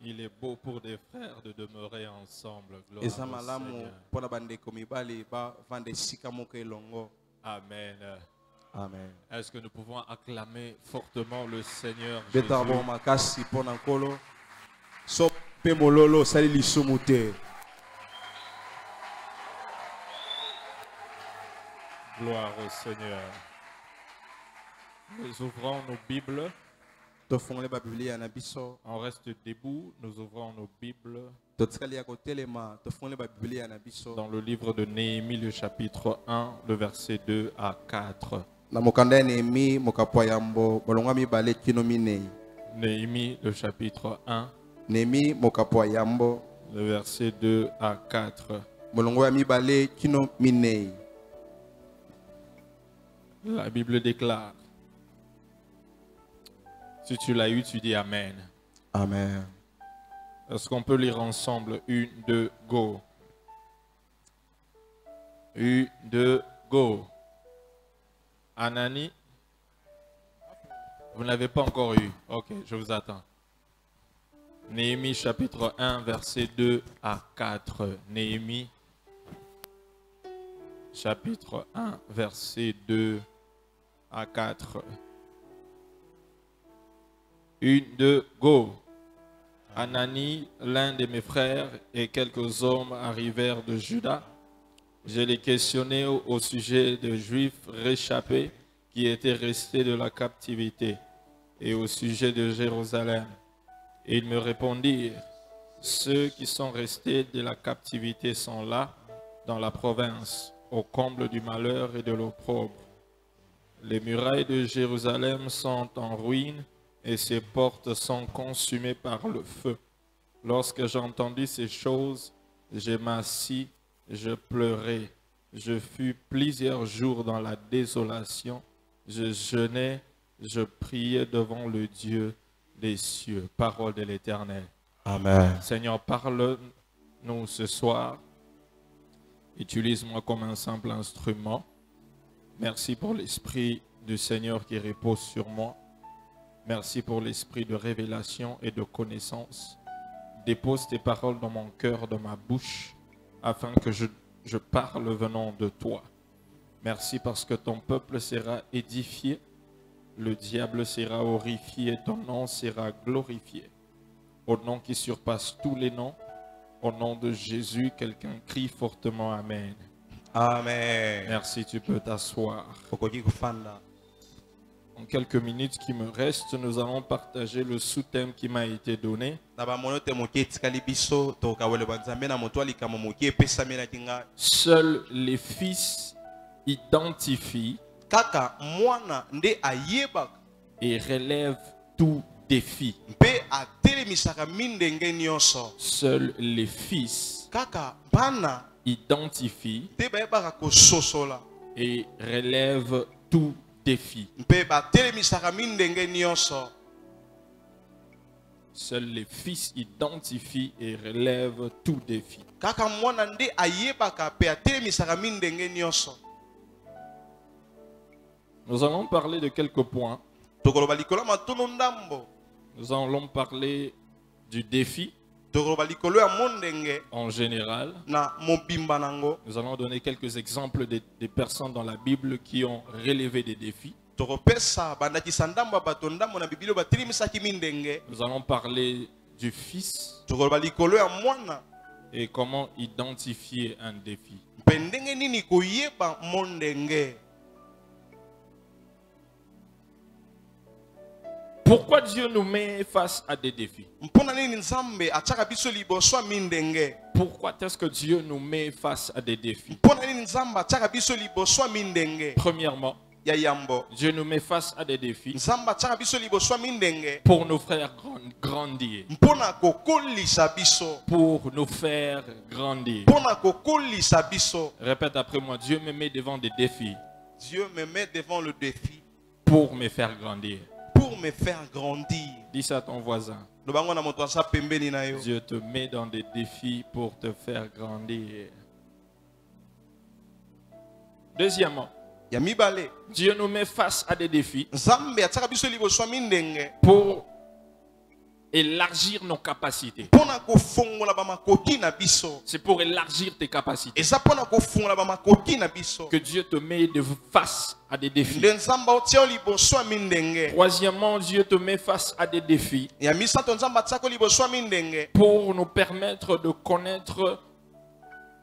Il est beau pour des frères de demeurer ensemble. Gloire Eza au malamu Seigneur. pona bandeko mibali ba vanda esika moko elongo. Amen. Amen. Est-ce que nous pouvons acclamer fortement le Seigneur Jésus? Beta bon makasi pona nkolo. So pe mololo sali lisumu te. Gloire au Seigneur. Nous ouvrons nos Bibles. Tofongole ba Biblia na biso. On reste debout. Nous ouvrons nos Bibles Totikali ya kotelema tofongole ba Biblia na biso. dans le livre de Néhémie, le chapitre 1, le verset 2 à 4. Na mokanda Néhémie mokapwa yambo bolonga mibale kino minei. Néhémie, le chapitre 1, Néhémie mokapwa yambo le verset 2 à 4. bolongo ya mibale kino minei. La Bible déclare. Si tu l'as eu, tu dis Amen. Amen. Est-ce qu'on peut lire ensemble? 1, 2, go. 1, 2, go. Anani, vous n'avez pas encore eu. Ok, je vous attends. Néhémie chapitre 1, verset 2 à 4. Néhémie chapitre 1, verset 2 à 4. 1, 2, go. Anani, l'un de mes frères, et quelques hommes arrivèrent de Juda. Je les questionnai au sujet des Juifs réchappés qui étaient restés de la captivité et au sujet de Jérusalem. Et ils me répondirent, ceux qui sont restés de la captivité sont là, dans la province, au comble du malheur et de l'opprobre. Les murailles de Jérusalem sont en ruine et ses portes sont consumées par le feu. Lorsque j'entendis ces choses, je m'assis, je pleurai. Je fus plusieurs jours dans la désolation. Je jeûnais, je priais devant le Dieu des cieux. Parole de l'Éternel. Amen. Seigneur, parle-nous ce soir. Utilise-moi comme un simple instrument. Merci pour l'Esprit du Seigneur qui repose sur moi. Merci pour l'esprit de révélation et de connaissance. Dépose tes paroles dans mon cœur, dans ma bouche, afin que je parle venant de toi. Merci parce que ton peuple sera édifié, le diable sera horrifié, ton nom sera glorifié. Au nom qui surpasse tous les noms, au nom de Jésus, quelqu'un crie fortement Amen. Amen. Merci, tu peux t'asseoir. Okoki kufanda. En quelques minutes qui me restent, nous allons partager le sous-thème qui m'a été donné. Seuls les fils identifient et relèvent tout défi. Seuls les fils identifient et relèvent tout défi. Seuls les fils identifient et relèvent tout défi. Nous allons parler de quelques points. Nous allons parler du défi en général. Nous allons donner quelques exemples des personnes dans la Bible qui ont relevé des défis. Nous allons parler du fils et comment identifier un défi. Pourquoi Dieu nous met face à des défis? Pourquoi est-ce que Dieu nous met face à des défis? Premièrement, Dieu nous met face à des défis pour nous faire grandir. Pour nous faire grandir. Répète après moi, Dieu me met devant des défis. Dieu me met devant le défi pour me faire grandir. Pour me faire grandir. Dis ça à ton voisin. Dieu te met dans des défis pour te faire grandir. Deuxièmement, Dieu nous met face à des défis pour élargir nos capacités. Pona kofongola ba makoki na biso. C'est pour élargir tes capacités Eza pona kofongola ba makoki na biso. que Dieu te met face à des défis. Nzamba otia liboso mindenge. Troisièmement, Dieu te met face à des défis Ya misato nzamba tsako liboso mindenge. pour nous permettre de connaître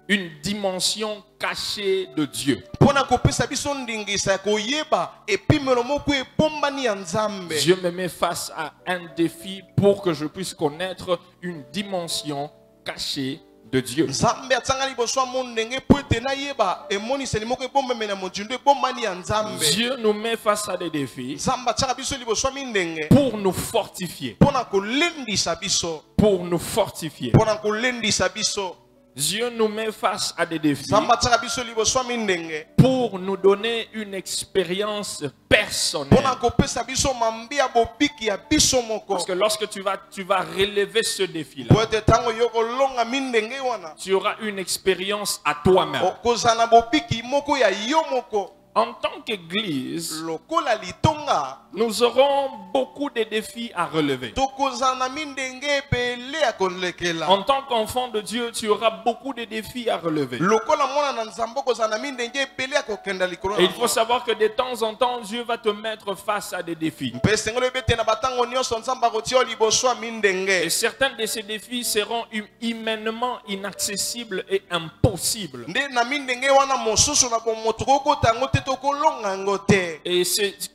une dimension cachée de Dieu. Pona kopesa biso ndingisa koyeba epimelo moko ebombani ya Nzambe. Dieu me met face à un défi pour que je puisse connaître une dimension cachée de Dieu. Nzambe atsanga liboso mondenge po ete na yeba emoniseli moko ebombami na mojindo ebombani ya Nzambe. Dieu nous met face à des défis Nzamba tsaka biso liboso mindenge. pour nous fortifier. Pona kolendisa biso. Pour nous fortifier. Pona kolendisa biso. Dieu nous met face à des défis Nzamba tsaka biso liboso mindenge. pour nous donner une expérience personnelle. Pona kopesa biso mambia bobiki ya biso moko. Parce que lorsque tu vas relever ce défi-là, Po ete tango yoko longa mindenge wana. tu auras une expérience à toi-même. Okozana bobiki moko ya yo moko. En tant qu'Église, Lokola litonga. nous aurons beaucoup de défis à relever. Tokozana mindenge bele ya kolekela. En tant qu'enfant de Dieu, tu auras beaucoup de défis à relever. Lokola mwana na Nzambe kozana mindenge bele ya kokenda likolo. Et il faut savoir que de temps en temps, Dieu va te mettre face à des défis. Pese ngolo bete na batango nyonso Nzamba kotia liboso mindenge. Et certains de ces défis seront humainement inaccessibles et impossibles. Nde na mindenge wana mosusu na bomoto kokota ngo te tokolonga ngo te. Et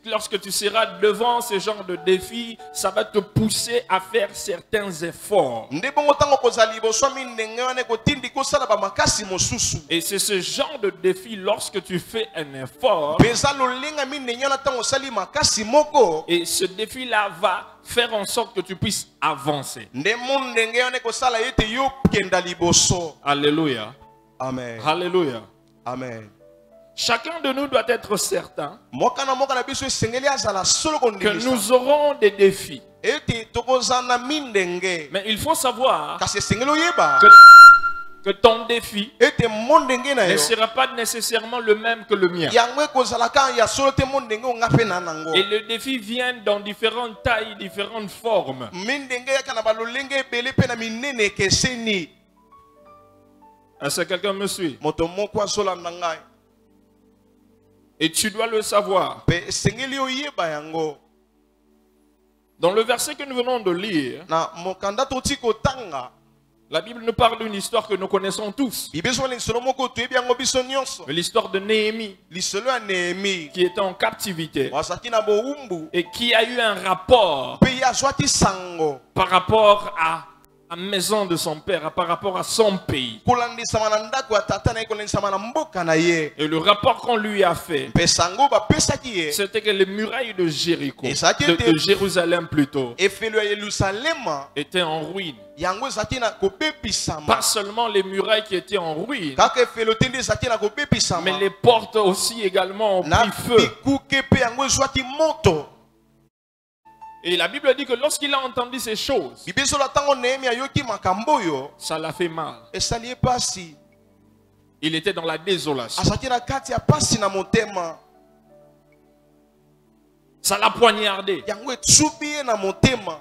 lorsque tu seras devant ce genre de défis, ça va te pousser à faire certains efforts. Nde bongo tango kozali liboso mindenge wana kotindi kosala ba makasi mosusu. Et c'est ce genre de défi, lorsque tu fais un effort, Pesa lolenga mindenge wana tango sali makasi moko. et ce défi-là va faire en sorte que tu puisses avancer. Nde mondenge wana kosala yete yo kenda liboso. Alléluia. Amen. Alléluia. Amen. Chacun de nous doit être certain Moka na biso esengeli azala solo que kondimisa. nous aurons des défis. Ete tokozana mindenge. Mais il faut savoir Kasi esengeli oyeba. que ton défi Ete mondenge na ne yo. sera pas nécessairement le même que le mien. Yango ekozala ka ya solo te mondenge onga pe na nango. Et le défi vient dans différentes tailles, différentes formes. Mindenge yaka na balolenge ebele pe na minene keseni. Est-ce que quelqu'un me suit? Moto moko asolanda ngai. Et tu dois le savoir. Pe esengeli oyeba yango. Dans le verset que nous venons de lire, Na mokanda toti kotanga. la Bible nous parle d'une histoire que nous connaissons tous. Bibeso lisolo moko toyebi yango biso nyonso. L'histoire de Néhémie, Lisolo ya Nehemi. qui était en captivité Wasaki na boumbu. et qui a eu un rapport Pe ya zwaki sango. par rapport à la maison de son père, par rapport à son pays. Kolandisama na ndako ya tata na ye kolandisama na mboka na ye. Et le rapport qu'on lui a fait, Pe sango bapesaki ye. c'était que les murailles de Jéricho, Et ça qui de était- Jérusalem plutôt, Efelo ya Yerusalema. étaient en ruine. Yango ezaki na kobepisama. Pas seulement les murailles qui étaient en ruine, Kaka efelo te nde ezaki na kobepisama. mais les portes aussi également ont Na pris feu. bikuke pe yango ezwaki moto. Et la Bible dit que lorsqu'il a entendu ces choses, Bibeso la tango Nehemi ayoki makambo oyo. ça l'a fait mal. Esali ye pasi. Il était dans la désolation. Azaki na kati ya pasi na motema. Ça l'a poignardé. Yango etsubi ye na motema.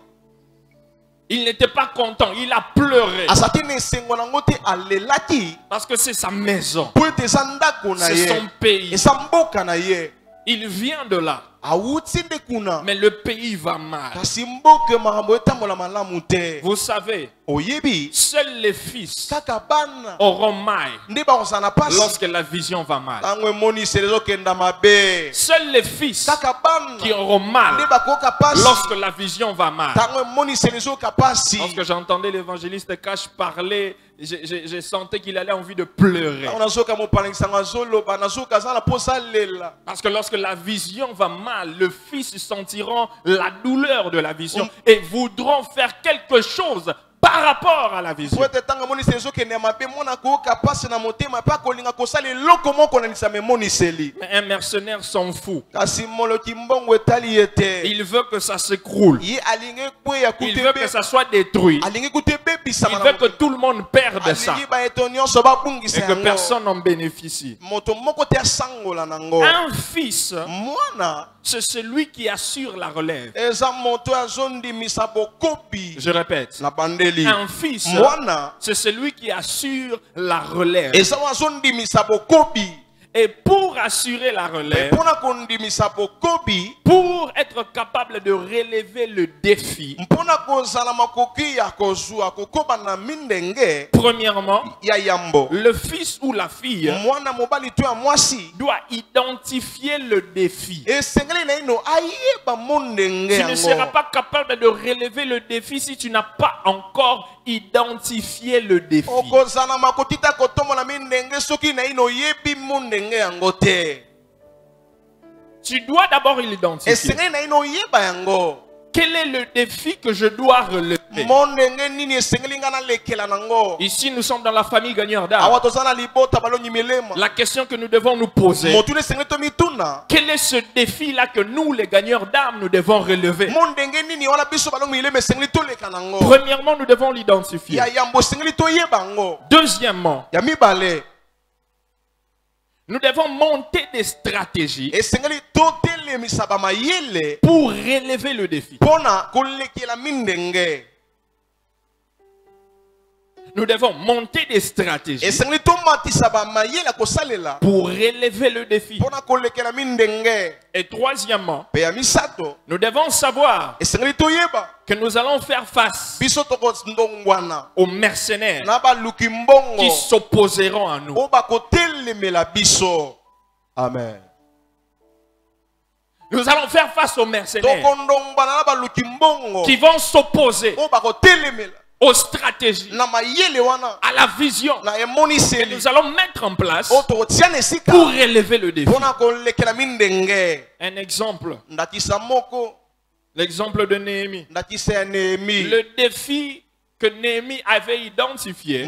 Il n'était pas content. Il a pleuré. Azaki na esengo nango te alelaki. Parce que c'est sa maison. Po ete eza ndako na C'est ye. son pays. Eza mboka na ye. Il vient de là. Awuti nde kuna. Mais le pays va mal. Kasi mboka makambo etambola malamu te. Vous savez, Oyebi. seuls les fils Kaka bana. auront mal Nde bakozala na pasi. lorsque la vision va mal. Tango emoniseli ezokenda mabe. Seuls les fils Kaka bana. qui auront mal Nde bakoka pasi. lorsque la vision va mal. Tango emoniseli ezoka pasi. Lorsque j'entendais l'évangéliste Cash parler, j'ai senti qu'il allait envie de pleurer. Tango nazoka mopalangisango azoloba nazoka aza na posa lela. Parce que lorsque la vision va mal, le fils sentiront la douleur de la vision et voudront faire quelque chose par rapport à la vision. Mais un mercenaire s'en fout. Il veut que ça s'écroule. Il veut que ça soit détruit. Il veut que tout le monde perde ça. Et que personne n'en bénéficie. Un fils, c'est celui qui assure la relève. Je répète. Un fils, c'est celui qui assure la relève. Et pour assurer la relève, pour être capable de relever le défi, premièrement, le fils ou la fille doit identifier le défi. Tu ne seras pas capable de relever le défi si tu n'as pas encore identifié le défi. Tu dois d'abord l'identifier. Quel est le défi que je dois relever? Ici, nous sommes dans la famille gagneur d'âme. La question que nous devons nous poser, quel est ce défi-là que nous, les gagneurs d'âme, nous devons relever? Premièrement, nous devons l'identifier. Deuxièmement, nous devons monter des stratégies pour relever le défi. Nous devons monter des stratégies pour relever le défi. Et troisièmement, nous devons savoir que nous allons faire face aux mercenaires qui s'opposeront à nous. Amen. Nous allons faire face aux mercenaires qui vont s'opposer aux stratégies, à la vision que nous allons mettre en place pour relever le défi. Un exemple. L'exemple de Néhémie. Le défi que Néhémie avait identifié,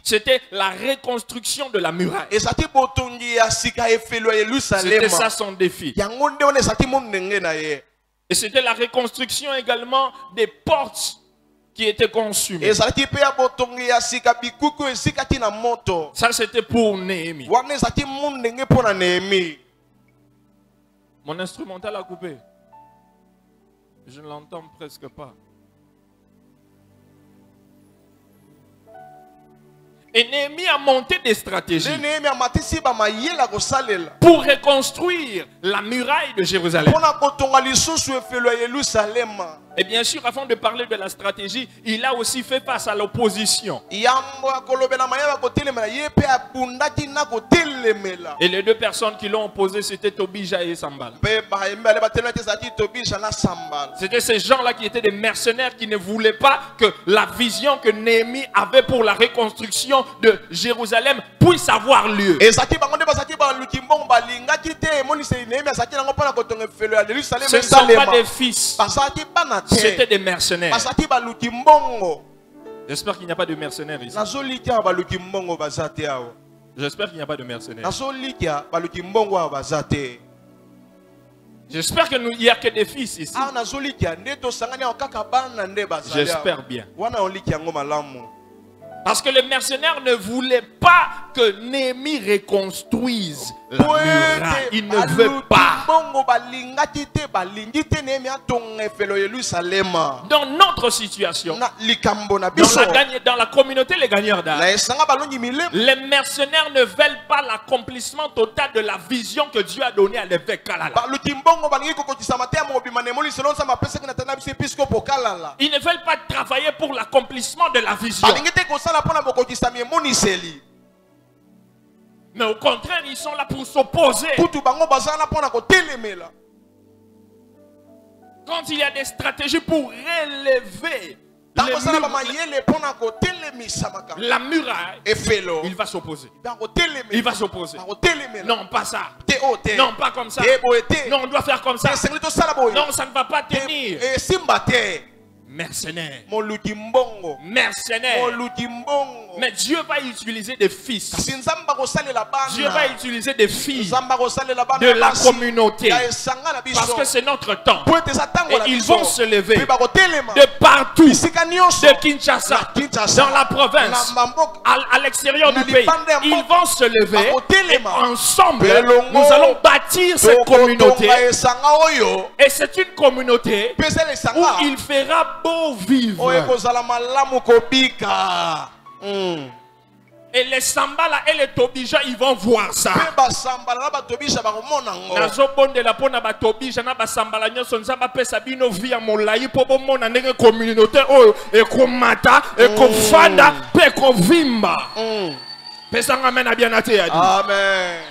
c'était la reconstruction de la muraille. C'était ça son défi. Et c'était la reconstruction également des portes qui étaient consumées. Ça, c'était pour Néhémie. Mon instrumental a coupé. Je ne l'entends presque pas. Et Néhémie a monté des stratégies pour reconstruire la muraille de Jérusalem. Et bien sûr, avant de parler de la stratégie, il a aussi fait face à l'opposition. Et les deux personnes qui l'ont opposé, c'était Tobija et Sambal. C'était ces gens-là qui étaient des mercenaires qui ne voulaient pas que la vision que Néhémie avait pour la reconstruction de Jérusalem puisse avoir lieu. Ce ne sont pas des fils. C'était des mercenaires. J'espère qu'il n'y a pas de mercenaires ici. J'espère qu'il n'y a pas de mercenaires. J'espère qu'il n'y a que des fils ici. J'espère bien. Parce que les mercenaires ne voulaient pas que Néhémie reconstruise la muraille. Ils ne veulent pas. Dans notre situation, dans la communauté, les gagneurs d'âme, les mercenaires ne veulent pas l'accomplissement total de la vision que Dieu a donnée à l'évêque Kalala. Ils ne veulent pas travailler pour l'accomplissement de la vision. Mais au contraire, ils sont là pour s'opposer. Quand il y a des stratégies pour relever la muraille, il va s'opposer. Il va s'opposer. Non, pas ça. Non, pas comme ça. Non, on doit faire comme ça. Non, ça ne va pas tenir. mercenaires. moluki mbongo, Mercenaires. moluki mbongo. Mais Dieu va utiliser des fils. Kasi nzamba kosalela bana. Dieu va utiliser des filles Nzamba kosalela bana de la basi. communauté. Ya esanga na biso. Parce que c'est notre temps. Po ete eza tango Et na ils biso. vont se lever Pe bakotelema. de partout, Bisika nyonso. de Kinshasa, dans la province, Na mboka. à l'extérieur du pays. Ils vont se lever et ensemble, nous allons bâtir cette communauté. Esanga oyo. Et c'est une communauté Pesele où esanga. il fera beau vivre. Oyo kozala malamu kobika. Et les Sambala et les Tobija, ils vont voir ça. Pe basambala na batobisha bakomona ngo. Nazobondela pona batobija na basambala nyonso nzamba pesa bino via molai po bomona ndenge communauté oyo ekomata ekofanda pe kovimba. Pesa ngamena bien ate ya di. Amen.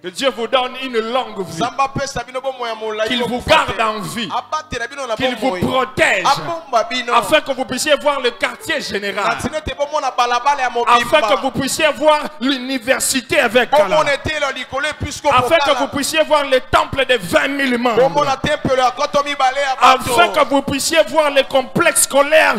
Que Dieu vous donne une longue vie. Zamba pesa bino bomo ya molai. Qu'il vous garde en vie. Abatela bino na Qu'il vous bomo. protège. Abomba bino. Afin que vous puissiez voir le quartier général. Natinete bomona balabala ya mobimba. Afin que vous puissiez voir l'université avec Kala. Bomona telo likole puisque Afin que vous puissiez voir le temple de 20 000 membres. bomona temple ya koto mibale ya bato. Afin que vous puissiez voir les complexes scolaires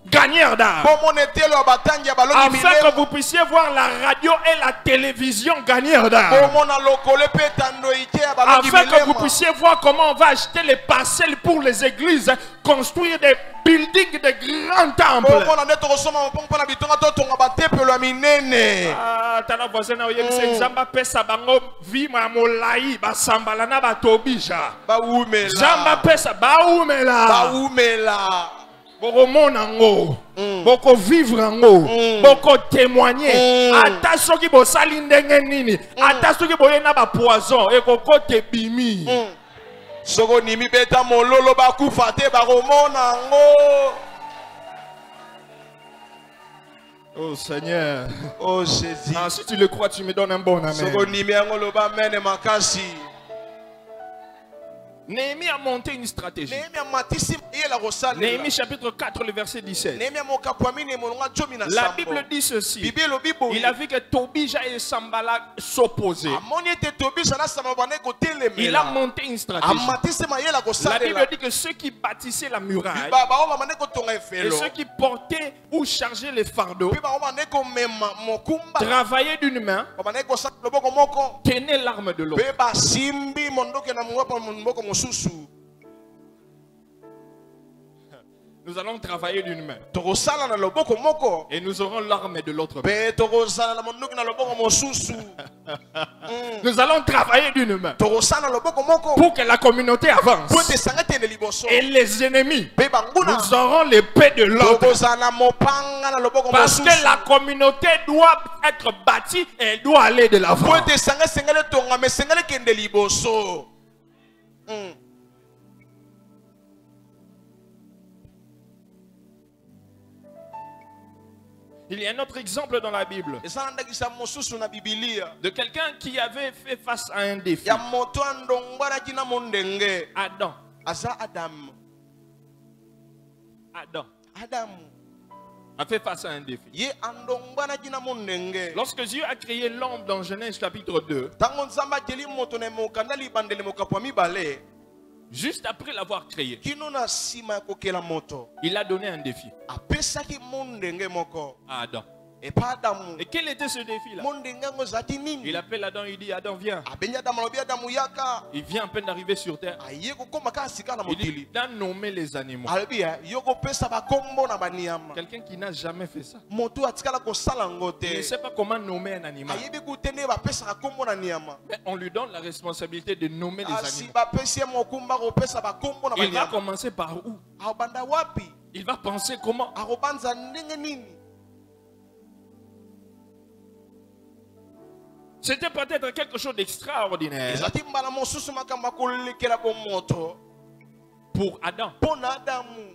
gagneurs d'art. Bomona telo ya batangi ya balongi Afin milemo. que vous puissiez voir la radio et la télévision gagneurs d'art. Bomona lokole pe tando ike ya balongi Afin que vous milemo. puissiez voir comment on va acheter les parcelles pour les églises, construire des buildings de grands temples. Bomona neto kosoma mpongo na bitonga to tonga ba temple ya minene. Ah, tala voisin na oyebisa nzamba pesa bango vima molai basambala na batobija. Ba umela. Nzamba pesa baumela. Baumela. Boko monango, boko vivre ngo, boko témoigner. Ata soki bo sali ndenge nini, ata soki boye na ba poison ekoko te bimi. Soko nimi beta mololo bakufa te bakomona ngo. Oh Seigneur. Oh Jésus. Ah, si tu le crois, tu me donnes un bon amen. Soko nimi yango loba mene makasi. Néhémie a monté une stratégie. Nehemia matisi yela kosala. Néhémie chapitre 4, le verset 17. Nehemia mokapwami mononga jomi na La sambo. Bible dit ceci. Bible lobi boye. Il a vu que Tobija et Sambala s'opposaient. Amoni ete tobisa na samba bane kotelemela. Il a monté une stratégie. Amatisi ma yela La kosala. Bible dit que ceux qui bâtissaient la muraille Baba o bane kotonga et efelo. ceux qui portaient ou chargeaient les fardeaux Pe ba o bane ko mema mokumba. travaillaient d'une main, Bane ko saklo boko moko. tenaient l'arme de l'autre. Pe ba simbi mondoke na mwopa mboko mosusu. Nous allons travailler d'une main Tokosala na loboko moko. et nous aurons l'arme de l'autre main. Pe tokosala na mondoke na loboko mosusu. Nous allons travailler d'une main Tokosala na loboko moko. pour que la communauté avance. Po te sangate ne liboso. Et les ennemis, Pe banguna. nous aurons l'épée de l'autre. Tokozala na mopanga na loboko Parce mosusu. que la communauté doit être bâtie et elle doit aller de l'avant. Po te sangale tonga me sangale kende liboso. Il y a un autre exemple dans la Bible Esa ndakisa mosusu na Biblia. de quelqu'un qui avait fait face à un défi. Ya moto andongwara kina mondenge. Adam. Asa Adam. Adam Adam. a fait face à un défi. Ye andongwara kina mondenge. Lorsque Dieu a créé l'homme dans Genèse chapitre 2, Tango nzamba jeli moto na mokanda libandele mokapwa mibale. juste après l'avoir créé, Kino na sima ya kokela moto. il a donné un défi Apesaki mondenge moko. à Adam. Epa Adamu. Et quel était ce défi-là? Mondenge ngo zati nini? Il appelle Adam, il dit, Adam, viens. Abenya Adamu lobi Adamu yaka. Il vient à peine d'arriver sur terre. Aye kokoma ka sika na Il dit, mokili. il a nommé les animaux. Alobi ya yoko pesa ba kombo na baniama. Quelqu'un qui n'a jamais fait ça. Moto atikala kosala ngo Il ne te. sait pas comment nommer un animal. Ayebi kutene ba pesa ka kombo na niama. Mais on lui donne la responsabilité de nommer les Asi animaux. ba pesi mokumba ko pesa ba kombo na Il va baniama. commencer par où? Abanda wapi? Il va penser comment? Akobanza ndenge nini? C'était peut-être quelque chose d'extraordinaire Ezati mbala mosusu makamba kolekela bo moto. pour Adam. Pona Adamu.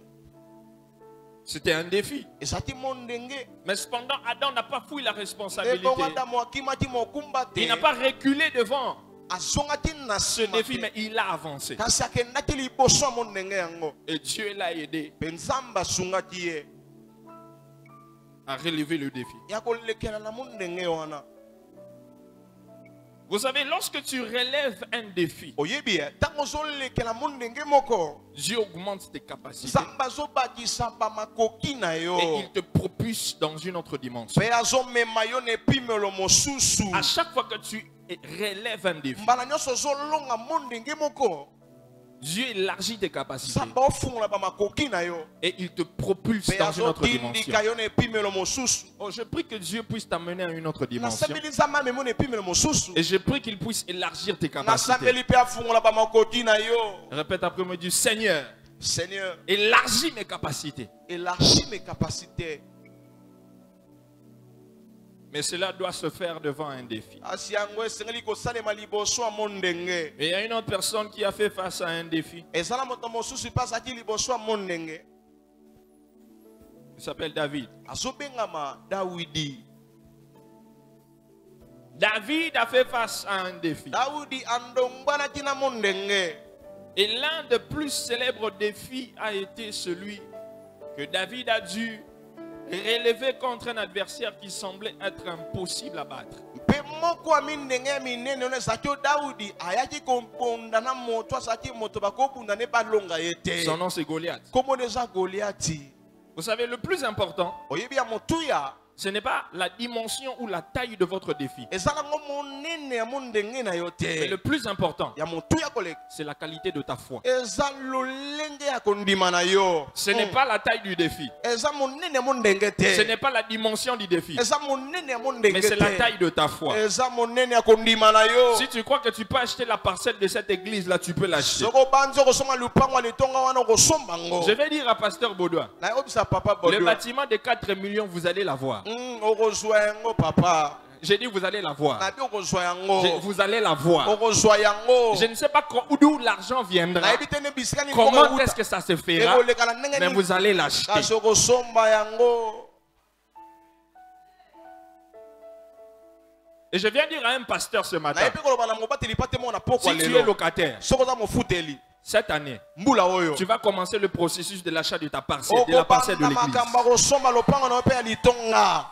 C'était un défi. Ezati mondenge. Mais cependant, Adam n'a pas fouillé la responsabilité. Ebo Adamu akimati mokumba te. Il n'a pas reculé devant Azongaki na ce sima défi, te. mais il a avancé. Kasi akendaki liboso mondenge yango. Et Dieu l'a aidé Penzamba sungaki ye. à relever le défi. Ya kolekela na mondenge wana. Vous savez, lorsque tu relèves un défi, oyebi tango zolekela mo ndenge moko Dieu augmente tes capacités nzambe azobakisa bamakoki na yo et il te propulse dans une autre dimension. mpe azomema yo na epimelo mosusu À chaque fois que tu relèves un défi, mbala nyonso ozolonga mo ndenge moko Dieu élargit tes capacités nzambe ofungola bamakoki na yo et il te propulse mpe dans une autre dimension. azotindika yo na epimelo mosusu Oh, je prie que Dieu puisse t'amener à une autre dimension. nasambeli nzambe amema na epimelo mosusu Et je prie qu'il puisse élargir tes capacités. nasambeli mpe afungola bamakoki na yo. Répète après moi, dis Seigneur, Seigneur, élargis mes capacités. élargis mes capacités. Mais cela doit se faire devant un défi. Asiango esengeli kosalema liboso ya mo ndenge Et il y a une autre personne qui a fait face à un défi. ezala moto mosusu mpe azalaki liboso ya mo ndenge Il s'appelle David. azobengama Dawidi. David a fait face à un défi. Dawidi andongwanaki na mo ndenge Et l'un des plus célèbres défis a été celui que David a dû relever contre un adversaire qui semblait être impossible à battre. mpe moko ya mindenge ya minene ono ezalaki oyo Dawidi ayaki kobunda na moto azalaki moto bakobunda ne balonga ye te Son nom c'est Goliath. komona eza Goliati. Vous savez, le plus important, oyebi ya motuya ce n'est pas la dimension ou la taille de votre défi. ezalango monene ya mo ndenge na yo Mais te le plus important, ya motuya koleka c'est la qualité de ta foi. eza lolenge ya kondima na yo. Ce n'est pas la taille du défi. eza monene ya mo ndenge Ce te n'est pas la dimension du défi. eza monene ya mo Mais ndenge c'est la te taille de ta foi. eza monene ya kondima na yo. Si tu crois que tu peux acheter la parcelle de cette église-là, tu peux l'acheter. soko banzi okosomba lupango ya litonga wana okosomba ngo Je vais dire à Pasteur Baudouin, nayebisa papa le bodo bâtiment de 4 millions, vous allez l'avoir. okozwa yango papa J'ai dit, vous allez l'avoir. nabi okozwa yango Vous allez l'avoir. okozwa yango Je ne sais pas d'où l'argent viendra. nayebi te ne bisika nini Comment bongo est-ce que ça se fera? ekoleka na ndenge Mais nini vous allez l'acheter. kasi okosomba yango. Et je viens dire à un pasteur ce matin, nayebi koloba na mobateli pa te mo na pokwa si tu es lelo locataire, soko oza mofuteli cette année, mbula oyo tu vas commencer le processus de l'achat de ta parcelle, de la parcelle de okobanda l'église. makambo akosomba lopango na yo mpe ya litonga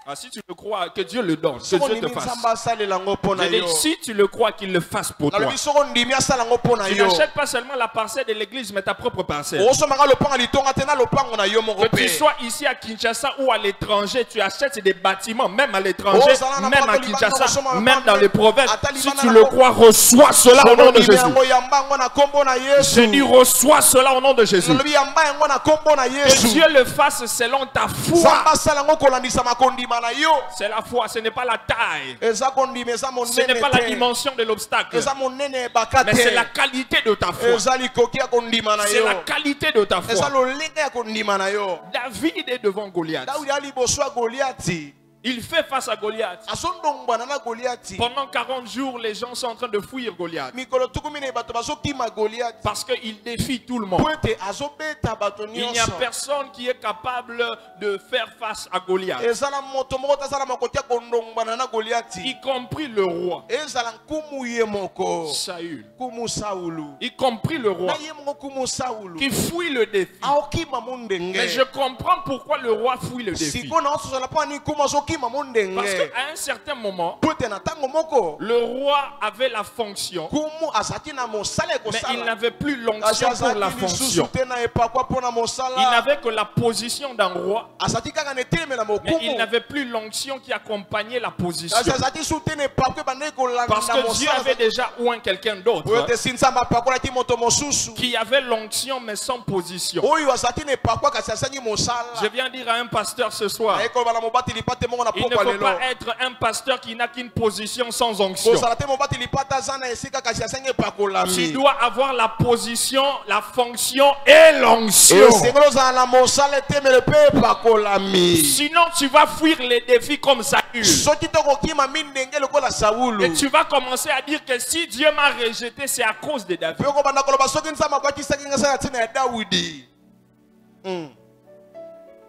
Ah, si tu le crois, que Dieu le donne, que soko Dieu te ndimi fasse. nzambe asalela yango mpo na Je dis, yo si tu le crois qu'il le fasse pour toi, nalobi soko ndimi asala yango mpo na tu yo n'achètes pas seulement la parcelle de l'église, mais ta propre parcelle. okosomaka lopango ya litonga te na lopango na yo moko Que tu mpe sois ici à Kinshasa ou à l'étranger, tu achètes des bâtiments, même à l'étranger, même à Kinshasa, même dans les provinces. Si tu le crois, reçois cela au nom de Jésus. yango yamba yango na kombo na Je dis, yesu reçois cela au nom de Jésus. nalobi yamba yango na kombo na Que yesu Dieu le fasse selon ta foi. nzambe asala yango kolandisa makondima na yo C'est la foi, ce n'est pas la taille. eza kondima eza Ce n'est monene pas la te dimension de l'obstacle. eza monene ebaka Mais c'est la te qualité de ta foi. eza likoki ya kondima na C'est yo la qualité de ta eza foi. lolenge ya kondima na yo. David est devant Goliath. Dawidi ali liboso ya Goliati Il fait face à Goliath. azondongwana na Goliati Pendant 40 jours, les gens sont en train de fuir Goliath. mikolo tukumi na bato bazokima Goliati Parce qu'il défie tout le monde. po ete azobeta bato Il n'y a nyonso personne qui est capable de faire face à Goliath, ezala moto moko te azala makoki ya kondongwana na Goliati y compris le roi ezala nkumu ye moko Saül, kumu Saulu y compris le roi na ye moko kumu Saulu qui fuit le défi. aokima mo Mais je ndenge comprends pourquoi le roi fuit le défi. siko na osozala mpo ani kumu azokima mo Parce ndenge qu'à un certain moment, po ete na ntango moko le roi avait la fonction, kumu azalaki na mosala mais il ekosala n'avait plus kasi l'onction pour la azalaki lisusu fonction. te na epakwa mpo na Il mosala n'avait que la position d'un roi, azalaki kaka na etelemela mais il mokumu n'avait plus l'onction qui accompagnait la position. kasi azalaki su te na epakwa ebandaki Parce kolanda que Dieu mosala avait déjà oint quelqu'un po d'autre ete si nzambe apakolaki moto mosusu qui avait l'onction mais sans position. oyo azalaki na epakwa kasi asangi mosala Je viens dire à un pasteur ce soir, naye koloba na mobateli pa te moko na il ne pokwa faut lelo pas être un pasteur qui n'a qu'une position sans onction. kozala te mobateli pa te aza na esika kasi asangi Tu epakolami dois avoir la position, la fonction et l'onction. esengeli ozala na mosala etemele mpe epakolami Sinon, tu vas fuir les défis comme Saül. soki tokokima mindenge lokola Saulu Et tu vas commencer à dire que si Dieu m'a rejeté, c'est à cause de David. mpe okobanda koloba soki nzambe akwakisaki nga sala ntina ya Dawidi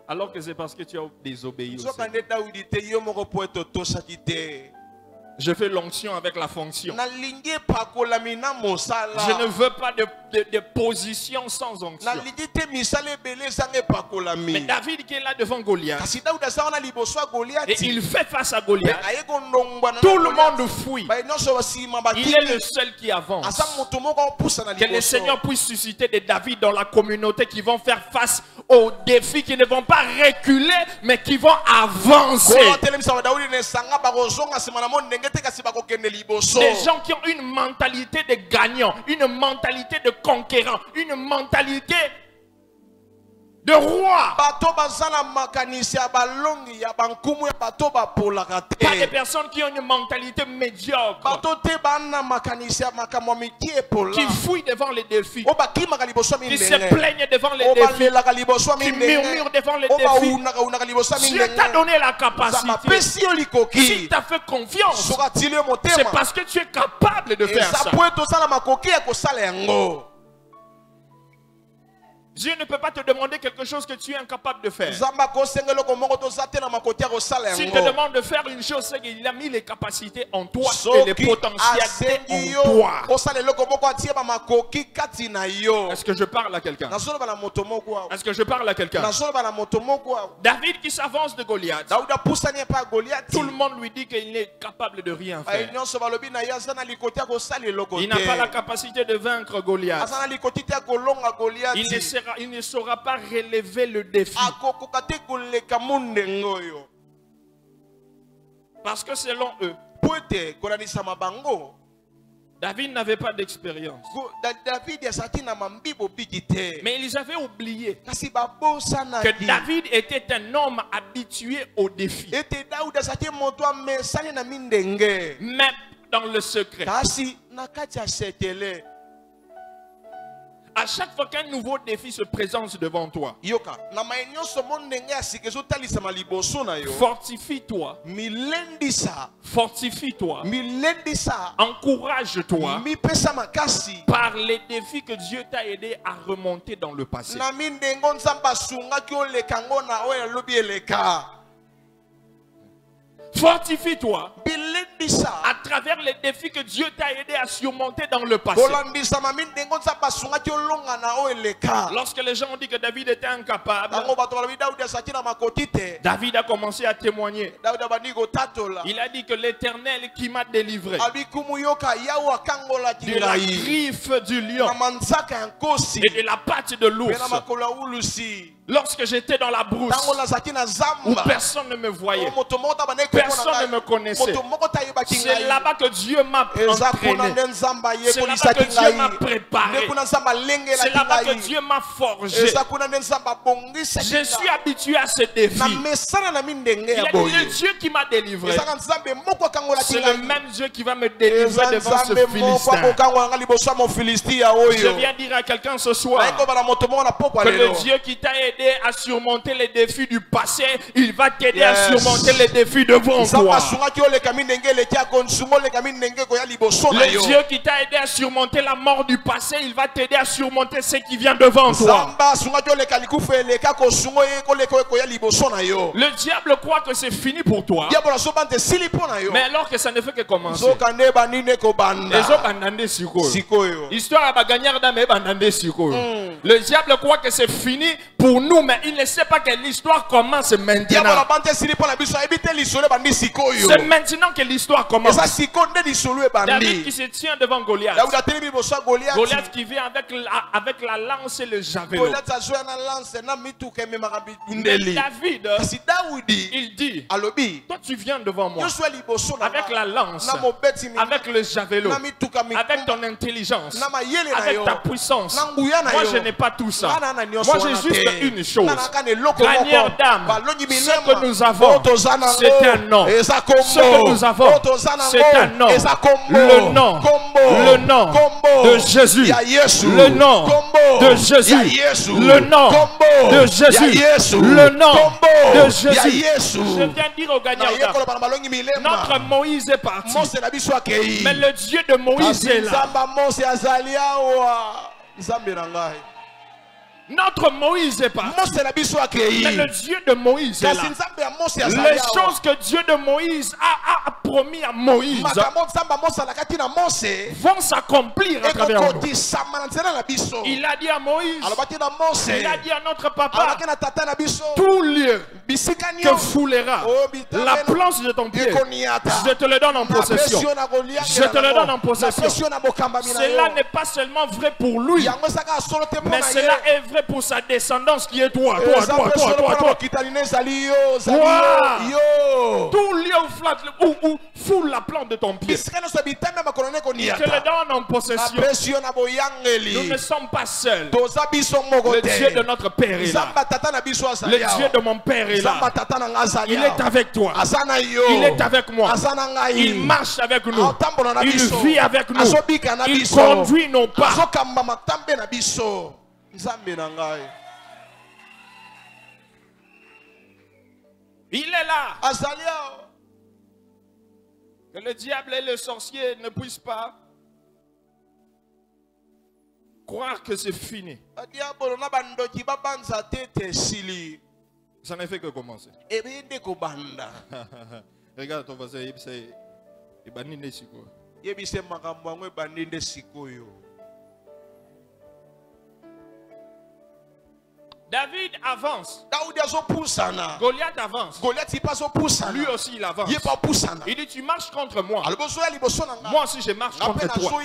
Alors que c'est parce que tu as désobéi au soka Seigneur. nde Dawidi te yo moko po ete otosaki te Je fais l'onction avec la fonction. nalingi epakolami na mosala. Je ne veux pas de position sans onction. nalingi te misala ebele ezanga epakolami. Mais David qui est là devant Goliath, kasi Daudi aza wana liboso ya et Goliathi. il fait face à Goliath. aye kondongwana na Tout le Goliathi. monde fuit. Baye nyonso basima Il est le bakimi. seul qui avance. aza moto moko apusa na Que le liboso. Seigneur puisse susciter des David dans la communauté qui vont faire face aux défis, qui ne vont pas reculer, mais qui vont avancer. Kolo atelemisa ba Daudi na esanga bakozonga nsima na mo ndenge te kasi bakokende liboso. Des gens qui ont une mentalité de gagnant, une mentalité de conquérant, une mentalité de roi. bato baza na makanisi ya balongi ya bankumu ya bato bapolaka Pas des te. personnes qui ont une mentalité médiocre, bato te bana makanisi ya makambo ya miki epola. qui fuient devant les défis, o bakimaka liboso ya qui se mindenge. plaignent devant les o défis, balelaka liboso ya qui mindenge. murmurent devant les o défis. baunaka liboso ya Dieu t'a mindenge. donné la Nzambe capacité. apesi yo Si likoki. tu as fait confiance, soki atili yo c'est motema. parce que tu es capable de faire eza ça. po ete osala makoki ya kosala yango. Dieu ne peut pas te demander quelque chose que tu es incapable de faire. nzambe akosenga eloko moko toza te na makoki ya kosala S'il te yango. demande de faire une chose, c'est qu'il a mis les capacités en toi et les soki potentialités asengi en yo toi. kosala eloko moko atie bamakoki kati na yo. Est-ce que je parle à quelqu'un? nazoloba na moto moko awa. Est-ce que je parle à quelqu'un? nazoloba na moto moko awa. David qui s'avance de Goliath, Daudi apusani epai ya Goliathi. tout le monde lui dit qu'il n'est capable de rien baye faire. nyonso balobi na ye aza na likoti ya kosala eloko Il n'a pas la te. capacité de vaincre Goliath. aza na likoti te ya kolonga Goliathi. Il ne saura pas relever le défi. akokoka te koleka mondenge oyo. Parce que selon eux, po ete kolanisama bango. David n'avait pas d'expérience. David azalaki na mambibo bigi te. Mais ils avaient oublié kasi babosanaki que David était un homme habitué au défi. ete Daudi azalaki moto amesani na mindenge. Même dans le secret. kasi na kati ya sekele. À chaque fois qu'un nouveau défi se présente devant toi, yoka na mai nyonso mo ndenge ya sika ezotalisama liboso na yo. fortifie-toi, milendisa fortifie-toi, milendisa encourage-toi mipesa makasi par les défis que Dieu t'a aidé à remonter dans le passé. na mindengo nzambe asungaki oleka ngo na oyo alobi eleka. Fortifie-toi bilendisa à travers les défis que Dieu t'a aidé à surmonter dans le passé. kolandisama mindengo nzambe asungaki olonga na oyo eleka. Lorsque les gens ont dit que David était incapable, bango bato balobi Daudi azalaki na makoti te. David a commencé à témoigner. Daudi abandi kotatola. Il a dit que l'Éternel qui m'a délivré abikumu yoka yawe akangolaki de la ngai griffe du lion na manzaka ya nkosi et de la patte de mpe l'ours. na makolo ya ulusi. Lorsque j'étais dans la brousse ntango nazalaki na où zamba personne ne me voyait, moto moko ta bandeki personne ne me connaissait, moto moko tayebaki c'est ngai. là-bas que Dieu m'a eza kuna entraîné. nde nzambe C'est là-bas ayekolisaki que Dieu m'a ngai. préparé. nde kuna nzambe C'est alengelaki là-bas que ngai. Dieu m'a forgé. eza kuna nde nzambe abongisaki Je suis ngai. habitué à ce défi. na mesana na mindenge Il ya a dit, boye le Dieu qui m'a délivré, ezaka nzambe moko akangolaki c'est le ngai. même Dieu qui va me délivrer eza devant ce nzambe moko Philistin. akokangola ngai liboso ya mofilistia Je oyo. viens dire à quelqu'un ce soir nayekoba na moto moko na pokwa que le lelo. Dieu qui t'a aidé à surmonter les défis du passé, il va t'aider à Yes. surmonter les défis devant nzambe toi. asungaki oleka mindenge eleki akonsunga oleka mindenge koya liboso na Le yo. Dieu qui t'a aidé à surmonter la mort du passé, il va t'aider à surmonter ce qui vient devant toi. nzambe asungaki oleka likufa eleka kosunga oye koleka oye koya liboso na yo. Le diable croit que c'est fini pour toi, diabolo azoba nte esili mpo na yo. mais alors que ça ne fait que commencer. nzoka nde ebandi nde kobanda Ezobanda sikoyo. sikoyo. Histoire à bagarre d'âme et bandande sikoyo. Le diable croit que c'est fini pour nous, mais il ne sait pas que l'histoire commence diabolo maintenant. abandi esili mpo na biso ayebi te lisolo ebandi sikoyo. C'est maintenant que l'histoire commence. eza sikoyo nde lisolo David qui ebandi. se tient devant Goliath. daudi atelemi liboso ya Goliath goliati. qui vient avec la lance et le javelot. goliati azoya na lance na mituka ememaka Mais bundeli. David, kasi daudi il dit, alobi toi tu viens devant moi nyonso ya liboso na avec la lance, na mobeti avec le javelot, na mituka avec ton intelligence, na mayele na avec yo ta puissance. na nguya na Moi yo. je n'ai pas tout ça. Ngana na nyonso Moi j'ai wana juste te. une chose. Ngana kaka na eloko Dernière moko. dame, Balongi ce bilema. que nous avons, Oyo toza nango. c'est un nom. Eza kombo. Ce que nous avons, Oyo toza nango. c'est un nom. Eza kombo. Le nom, Kombo. le nom Kombo. de Jésus. Ya Yesu. Le nom Kombo. de Jésus. Ya Yesu. Le nom Kombo. de Jésus. Ya Yesu. Le nom Kombo. de Jésus. Ya Yesu. Je viens dire au gagnant Na yekolo bana balongi milema. notre Moïse est parti. Mose na biso akei. Mais le Dieu de Moïse est là. Nzamba Mose azali awa. Nzambe na ngai. Notre Moïse est parti. Mose na biso akei. Mais le Dieu de Moïse est Kasi là. nzambe ya Mose azali Les awa. choses que Dieu de Moïse a promis à Moïse vont s'accomplir à travers nous. Il a dit à Moïse, il a dit à notre papa, tout lieu que foulera la planche de ton pied, je te le donne en possession. Je te le donne en possession. Cela n'est pas seulement vrai pour lui, mais cela est vrai pour sa descendance qui est toi. Tout lieu où foule la plante de ton pied, je te le donne en possession. Nous ne sommes pas seuls. Le Dieu de notre Père est là. Le Dieu de mon Père est là. Il est avec toi. Il est avec moi. Il marche avec nous. Il vit avec nous. Il conduit nos pas. Il est là. Que le diable et le sorcier ne puissent pas croire que c'est fini. Ça ne fait que commencer. Regarde ton voisin, il banni des sikoyo. David avance. Goliath avance. Lui aussi il avance. Il dit tu marches contre moi. Moi aussi je marche contre toi.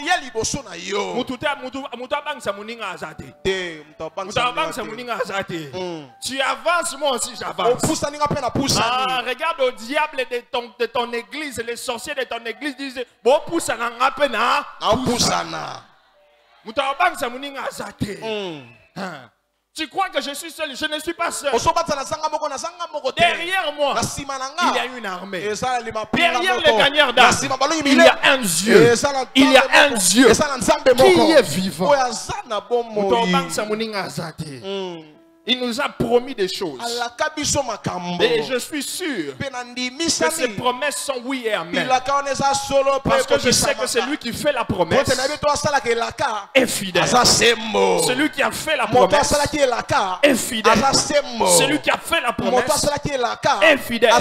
Tu avances, moi aussi j'avance. Regarde au diable de ton église, les sorciers de ton église disent bon poussana ngapena. Tu crois que je suis seul? Je ne suis pas seul. Derrière moi, il y a une armée. Derrière les gagnants d'âme, il y a un Dieu. Il y a un Dieu qui est vivant. Il nous a promis des choses. Et je suis sûr que ces promesses sont oui et amen. Parce que je sais que c'est lui qui fait la promesse est fidèle. Celui qui a fait la promesse est fidèle. Celui qui a fait la promesse est fidèle.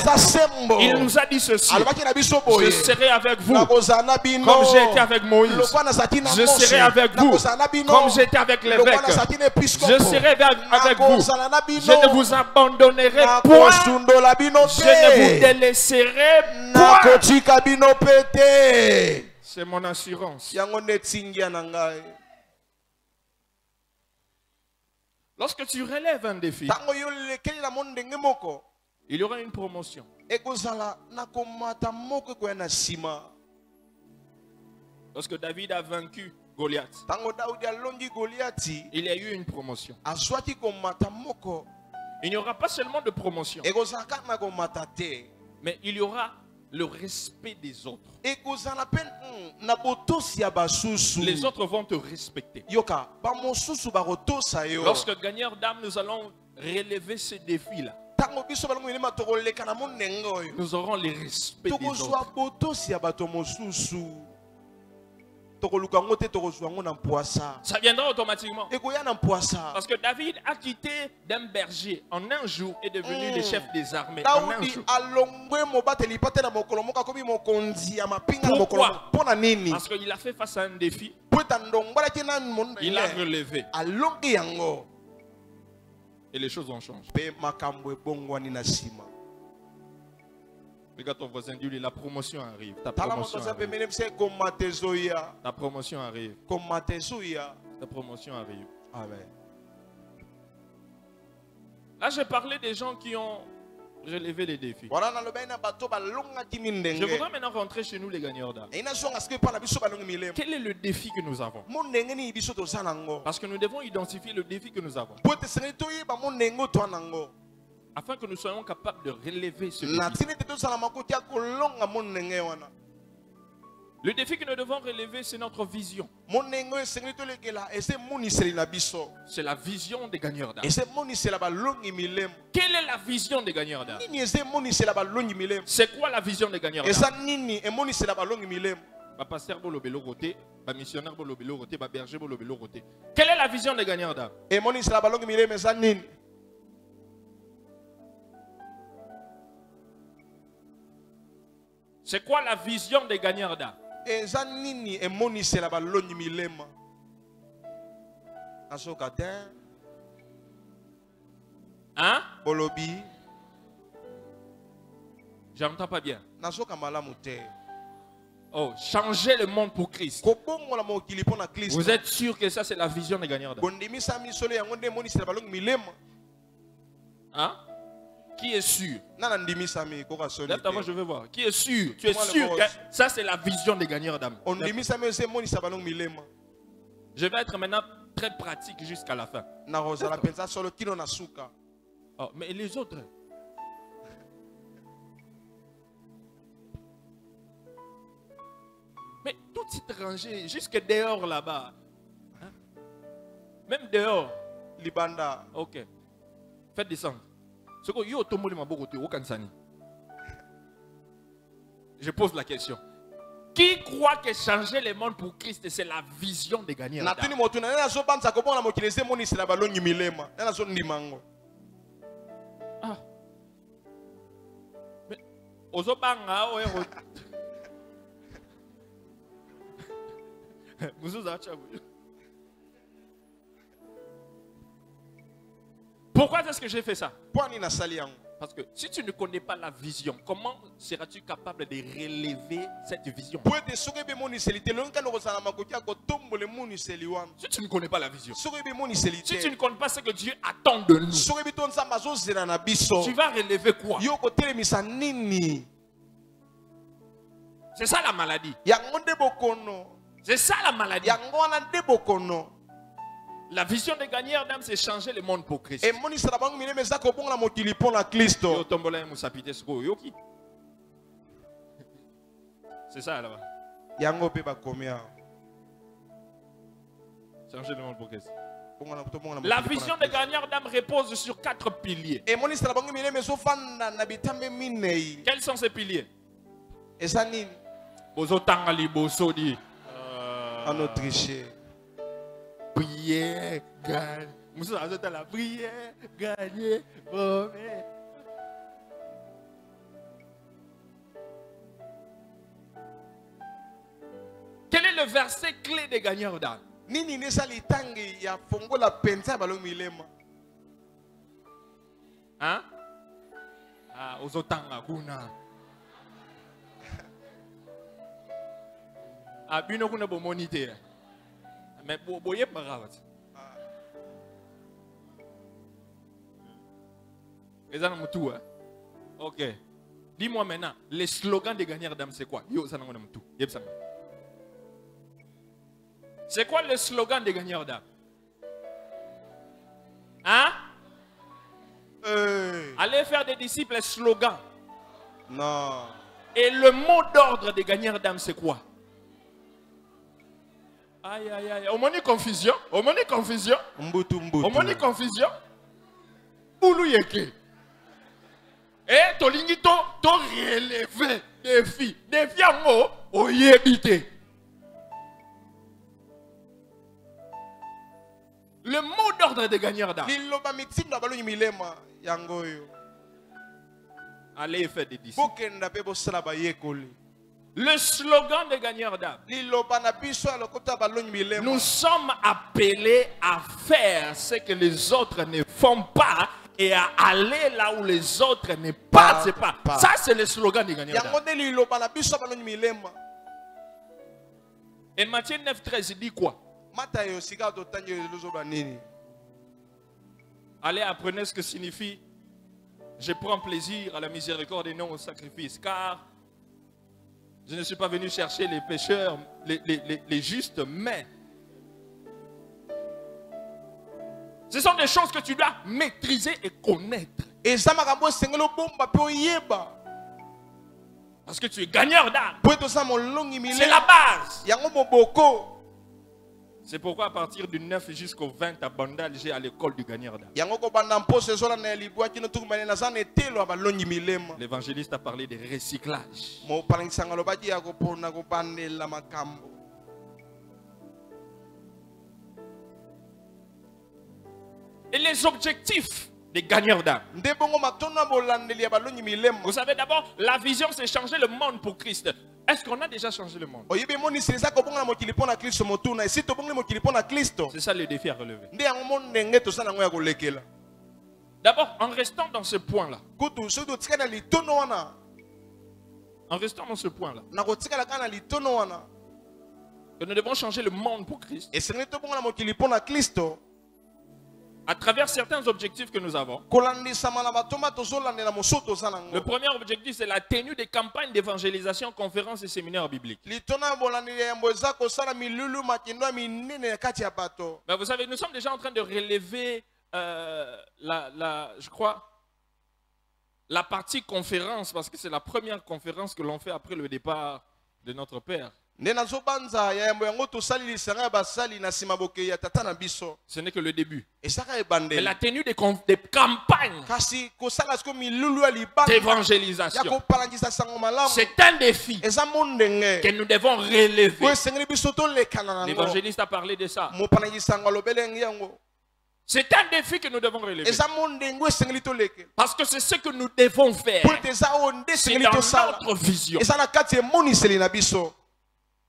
Il nous a dit ceci: je serai avec vous comme j'ai été avec Moïse. Je serai avec vous comme j'étais avec l'évêque. Je serai avec vous. Je ne vous abandonnerai point. Je ne vous délaisserai point. C'est mon assurance. Lorsque tu relèves un défi, il y aura une promotion. Lorsque David a vaincu Goliath, il y a eu une promotion. Il n'y aura pas seulement de promotion, mais il y aura le respect des autres. Les autres vont te respecter. Lorsque gagneur d'âme, nous allons relever ce défi-là. Nous aurons le respect des autres. Ça viendra automatiquement. Parce que David a quitté d'un berger en un jour et est devenu le chef des armées en un jour. Pourquoi? Parce qu'il a fait face à un défi. Il a relevé. Et les choses ont changé. Regarde ton voisin, dis-lui, la promotion arrive. Ta promotion arrive. Ta promotion arrive. Ta promotion arrive. Amen. Là, j'ai parlé des gens qui ont relevé les défis. Je voudrais maintenant rentrer chez nous, les gagneurs d'âme. Quel est le défi que nous avons? Parce que nous devons identifier le défi que nous avons, afin que nous soyons capables de relever ce défi. Le défi que nous devons relever, c'est notre vision. C'est la vision des gagneurs d'âme. Quelle est la vision des gagneurs d'âme? C'est quoi la vision des gagneurs d'âme? Pasteur bolobelo roté, missionnaire bolobelo roté, berger bolobelo roté. Quelle est la vision des gagneurs d'âme? C'est quoi la vision des gagnants d'âme? eza nini emonisela balongi milema nasoka te Hein? bolobi J'entends pas bien. nasoka malamu te Oh, changer le monde pour Christ. kobongola mokili mpo na Kristo. Vous êtes sûr que ça c'est la vision des gagnants d'âme? bondimisa misolo yango nde emonisela balongi milema. Hein? Qui est sûr? nana ndimisami koka soni Lève ta main, te je veux voir. Qui est sûr? Tu es Moi, le sûr boss. que ça c'est la vision des gagnants d'âme? ondimisami ose emonisa balongi milema. Je vais être maintenant très pratique jusqu'à la fin. nakozala mpenza solo kino na suka. Oh, mais les autres? Mais tout est rangé jusque dehors là-bas. Hein? Même dehors. libanda Ok. Faites descendre. Ce que yo tomoli maboko te okansani. Je pose la question. Qui croit que changer le monde pour Christ c'est la vision des gagnants natuni d'âme? motu na nena zobanza kobongola mokili ese emonisela balongi milema nena zondimango. Ah. Mais ozobanga oyo Pourquoi est-ce que j'ai fait ça? pwani nasali yango Parce que si tu ne connais pas la vision, comment seras-tu capable de relever cette vision? po ete soki ebe emoniseli te longi kano kozala makoki ya kotombola emoniseli wana Si tu ne connais pas la vision, soki ebe emoniseli si tu te ne connais pas ce que Dieu attend de nous, soki ebi to nzambe azozela na biso tu vas relever quoi? yo kotelemisa nini C'est ça la maladie. yango nde bokono C'est ça la maladie. yango wana nde bokono La vision des gagnants d'âme, c'est changer le monde pour Christ. emonisela bango milema eza kobongola mokili mpo na kristo. Yo tombola ya musapite siko yoki. C'est ça là-bas. yango mpe bakomi awa Changer le monde pour Christ. Tobongola La mokili mpo vision na des Kristo. gagnants d'âme repose sur 4 piliers. emonisela bango milema ezofanda na bitambe minei Quels sont ces piliers? eza nini Bozotanga liboso di. en autriche Prière, gagne. Moussa azota la prière, gagner, promet. Quel est le verset clé des gagnants d'âme? nini nesali tangi ya fongola penza ya balongi milema Hein? Ah, ozotanga kuna. Ah, bino kuna bomoni te. Mais boye paravat. Ezana mutu hein? OK. Dis-moi maintenant, les slogans des gagnants d'âme c'est quoi? Yo ça n'angona mutu. Yebsanga. C'est quoi le slogan des gagnants d'âme? Hein? Allez faire des disciples slogan. non Et le mot d'ordre des gagnants d'âme c'est quoi? Aïe aïe aïe. Au moins confusion. Au moins confusion. mbutu Au moins mbutu confusion. Oulu yeke. Et tolingi to relever défi. Défi à moi oyebite. Le mot d'ordre des gagnants d'âme. liloba mitindo ya balongi milema yango oyo Allez faire des disciples. bokenda mpe bosala bayekoli Le slogan des gagnants d'âme. liloba na biso ya lokoto ya balongi milema Nous sommes appelés à faire ce que les autres ne font pas et à aller là où les autres ne passent pas. Pas. Ça, c'est le slogan des gagnants yango d'âme. nde liloba na biso ya balongi milema. Et Matthieu 9,13 dit quoi? mata yo sika totangi elozoba nini Allez, apprenez ce que signifie je prends plaisir à la miséricorde et non au sacrifice. Car je ne suis pas venu chercher les pécheurs, les justes, mais ce sont des choses que tu dois maîtriser et connaître. eza makambo esengeli obomba mpe oyeba Parce que tu es gagneur d'âme. po ete oza molongi C'est la milema base. yango moboko C'est pourquoi à partir du 9 jusqu'au 20 à Bandal, j'ai à l'école du gagneur d'âme. yango kobanda mposo ezolanda ya libwa kino tukumane naza na etelo ya balongi milema L'évangéliste a parlé de recyclage. mopalangisanga alobaki ya kopona kobandela makambo Et les objectifs des gagneurs d'âme. nde bongo matondo ya bolandeli ya balongi milemo. Vous savez, d'abord, la vision, c'est changer le monde pour Christ. Est-ce qu'on a déjà changé le monde? oyebi emoniseli eza kobonga na mokili mpo na kristo motuna esi tobongeli mokili mpo na kristo C'est ça le défi à relever. nde yango mo ndenge tosala yango ya kolekela. D'abord, en restant dans ce point-là, kutu soki totikali na litono wana en restant dans ce point-là, na kotikala kaka na litono wana que nous devons changer le monde pour Christ, esengeli tobonga na mokili mpo na kristo à travers certains objectifs que nous avons. kolandisama na batomba tozolandela mosusu toza Le nango. premier objectif, c'est la tenue des campagnes d'évangélisation, conférences et séminaires bibliques. litono ya bolandeli ya yambo eza kosala milulu makindo ya minene na kati ya bato. Ben, vous savez, nous sommes déjà en train de relever, je crois, la partie conférence, parce que c'est la première conférence que l'on fait après le départ de notre Père. nde nazobanza ya yambo yango tosali lisanga ya basali na nsima bokei ya tata na biso Ce n'est que le début. esaka Mais ebandeli la tenue des campagnes kasi kosala siko milulu ya libanda ya d'évangélisation, kopalangisa sango malamu c'est un défi eza mo ndenge que nous devons relever. po esengeli biso tolekana nango. L'évangéliste a parlé de ça. mopanaki sango alobeli yango C'est un défi que nous devons relever. eza mo ndenge oyo esengeli tolekela Parce que c'est ce que nous devons faire. po ete eza oyo nde C'est esengeli dans tosala notre vision. eza na kati ya emoniseli na biso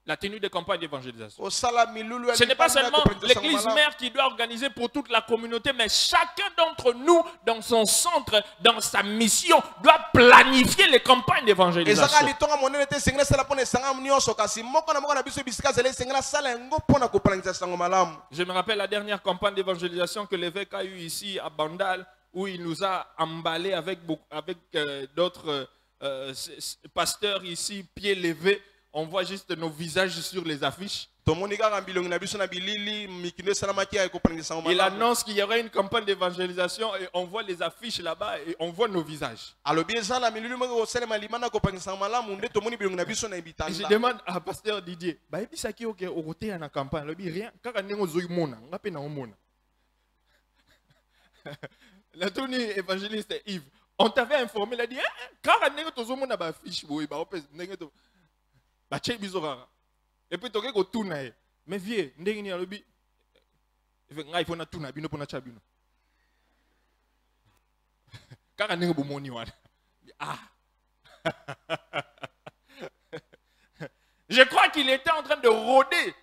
La tenue des campagnes d'évangélisation. kosala milulu ya Ce n'est pas libanda seulement kopalangisa sango l'église malamu. mère qui doit organiser pour toute la communauté, mais chacun d'entre nous, dans son centre, dans sa mission, doit planifier les campagnes ezaka d'évangélisation. litonga monene te esengeli asala mpo na esanga nyonso kasi moko na moko na biso bisika azali esengeli asala yango mpo na kopalangisa sango malamu. Je me rappelle la dernière campagne d'évangélisation que l'évêque a eue ici à Bandal, où il nous a emballés avec d'autres pasteurs ici, pieds levés. On voit juste nos visages sur les affiches. tomoni kaka bilongi na biso na bilili mikindo esalamaki ya kopalangisa sango Il malamu. annonce qu'il y aura une campagne d'évangélisation et on voit les affiches là-bas et on voit nos visages. alobi ezala milulu moko kosalema limanda kopalangisa sango malamu nde tomoni bilongi na biso na Et je ebitanda. demande à pasteur Didier, bayebisaki oke okoteya na campagne, lobi rien, kaka ndenge ozoimona, nga pe na omona. La toni évangéliste Yves, on t'avait informé, il a dit, kaka ndenge tozomona ba affiche boy, ba opes ndenge to ba che biso kaka. Et puis toke ko tuna e. Mais vieux, ndenge ni alobi nga ifona tuna bino pona cha bino. Kaka ndenge bomoni wana. Ah. Je crois qu'il était en train de rôder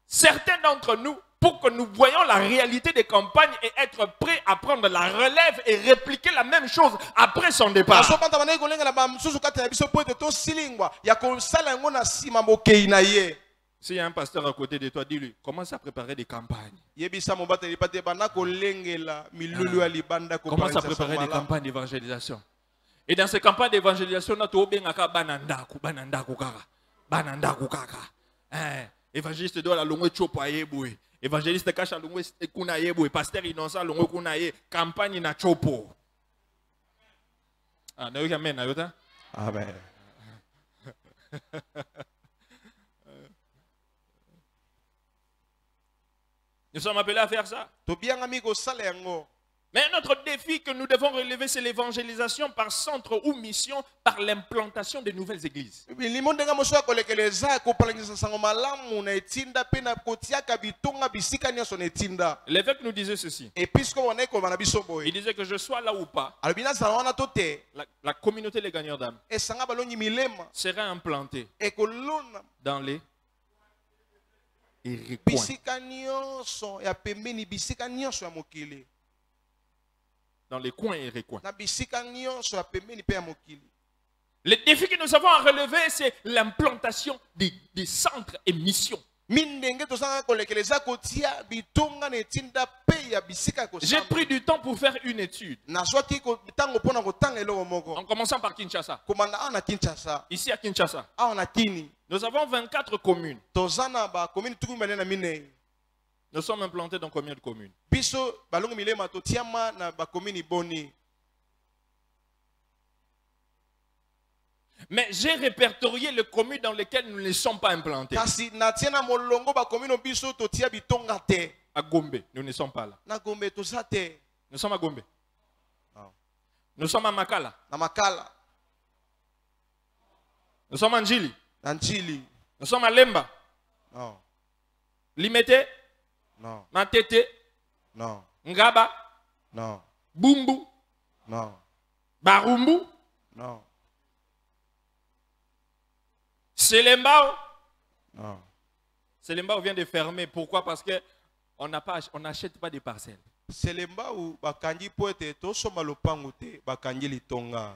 certains d'entre nous pour que nous voyions la réalité des campagnes et être prêts à prendre la relève et répliquer la même chose après son départ. azobanda bandeki kolenga na bamosusu kati na biso po ete tosilingwa ya kosala yango na nsima bokei na ye. S'il y a un pasteur à côté de toi, dis-lui, commence à préparer des campagnes. yebisa mobateli pa te banda kolengela milulu ya libanda Commence à kopalangisa préparer sango des malamu. campagnes d'évangélisation. Et dans ces campagnes d'évangélisation, nous avons banandaku kaka. Évangéliste doit la longue chopo ayeboué. Évangéliste cache la longue kuna ayeboué. Pasteur innocent longue kuna ayé. Campagne na chopo. Ah, na amen na yota. Amen. Nous sommes appelés à faire ça. tobiangami kosala yango. Mais notre défi que nous devons relever, c'est l'évangélisation par centre ou mission, par l'implantation de nouvelles églises. milimo ndenge mosusu ya kolekela eza ya kopalangisa sango malamu na etinda mpe na kotiaka bitonga bisika nyonso na etinda. L'évêque nous disait ceci. epuiske wana ekoloba na biso Il boye disait que je sois là ou pas, alobi nazala wana to te la communauté des gagneurs d'âme esanga balongi milema sera implantée ekolona dans les recoins. bisika nyonso ya pembeni bisika nyonso ya mokili Dans les coins et recoins. na bisika nyonso ya pembeni mpe ya mokili. Le défi que nous avons à relever, c'est l'implantation des centres et missions. mindenge tozanga kolekela eza kotia bitonga na etinda mpe ya bisika ya J'ai kosala. pris du temps pour faire une étude, nazwaki ntango mpo na kotanga eloko moko en commençant par Kinshasa. komanda awa na kinshasa Ici à Kinshasa, awa na kini nous avons 24 communes. toza na bakomini tuku mibale na minei. Nous sommes implantés dans combien de communes? biso balongo milema totiama na bakomini boni. Mais j'ai répertorié les communes dans lesquelles nous ne sommes pas implantés. kasi natia na molongo bakomino biso totia bitonga te. À Gombe, nous ne sommes pas là. na Gombe toza te. Nous sommes à Gombe. Non. Nous sommes à Makala. na Makala Nous sommes à Njili. na Njili. Nous sommes à Lemba. non Limete. non Matete. non Ngaba. non Bumbu, Non. Barumbu, Non. Selembao. Non. Selembao vient de fermer. Pourquoi? Parce qu'on n'achète pas des parcelles. Selemba ou bakangi poete to soma lopangu te bakangi litonga.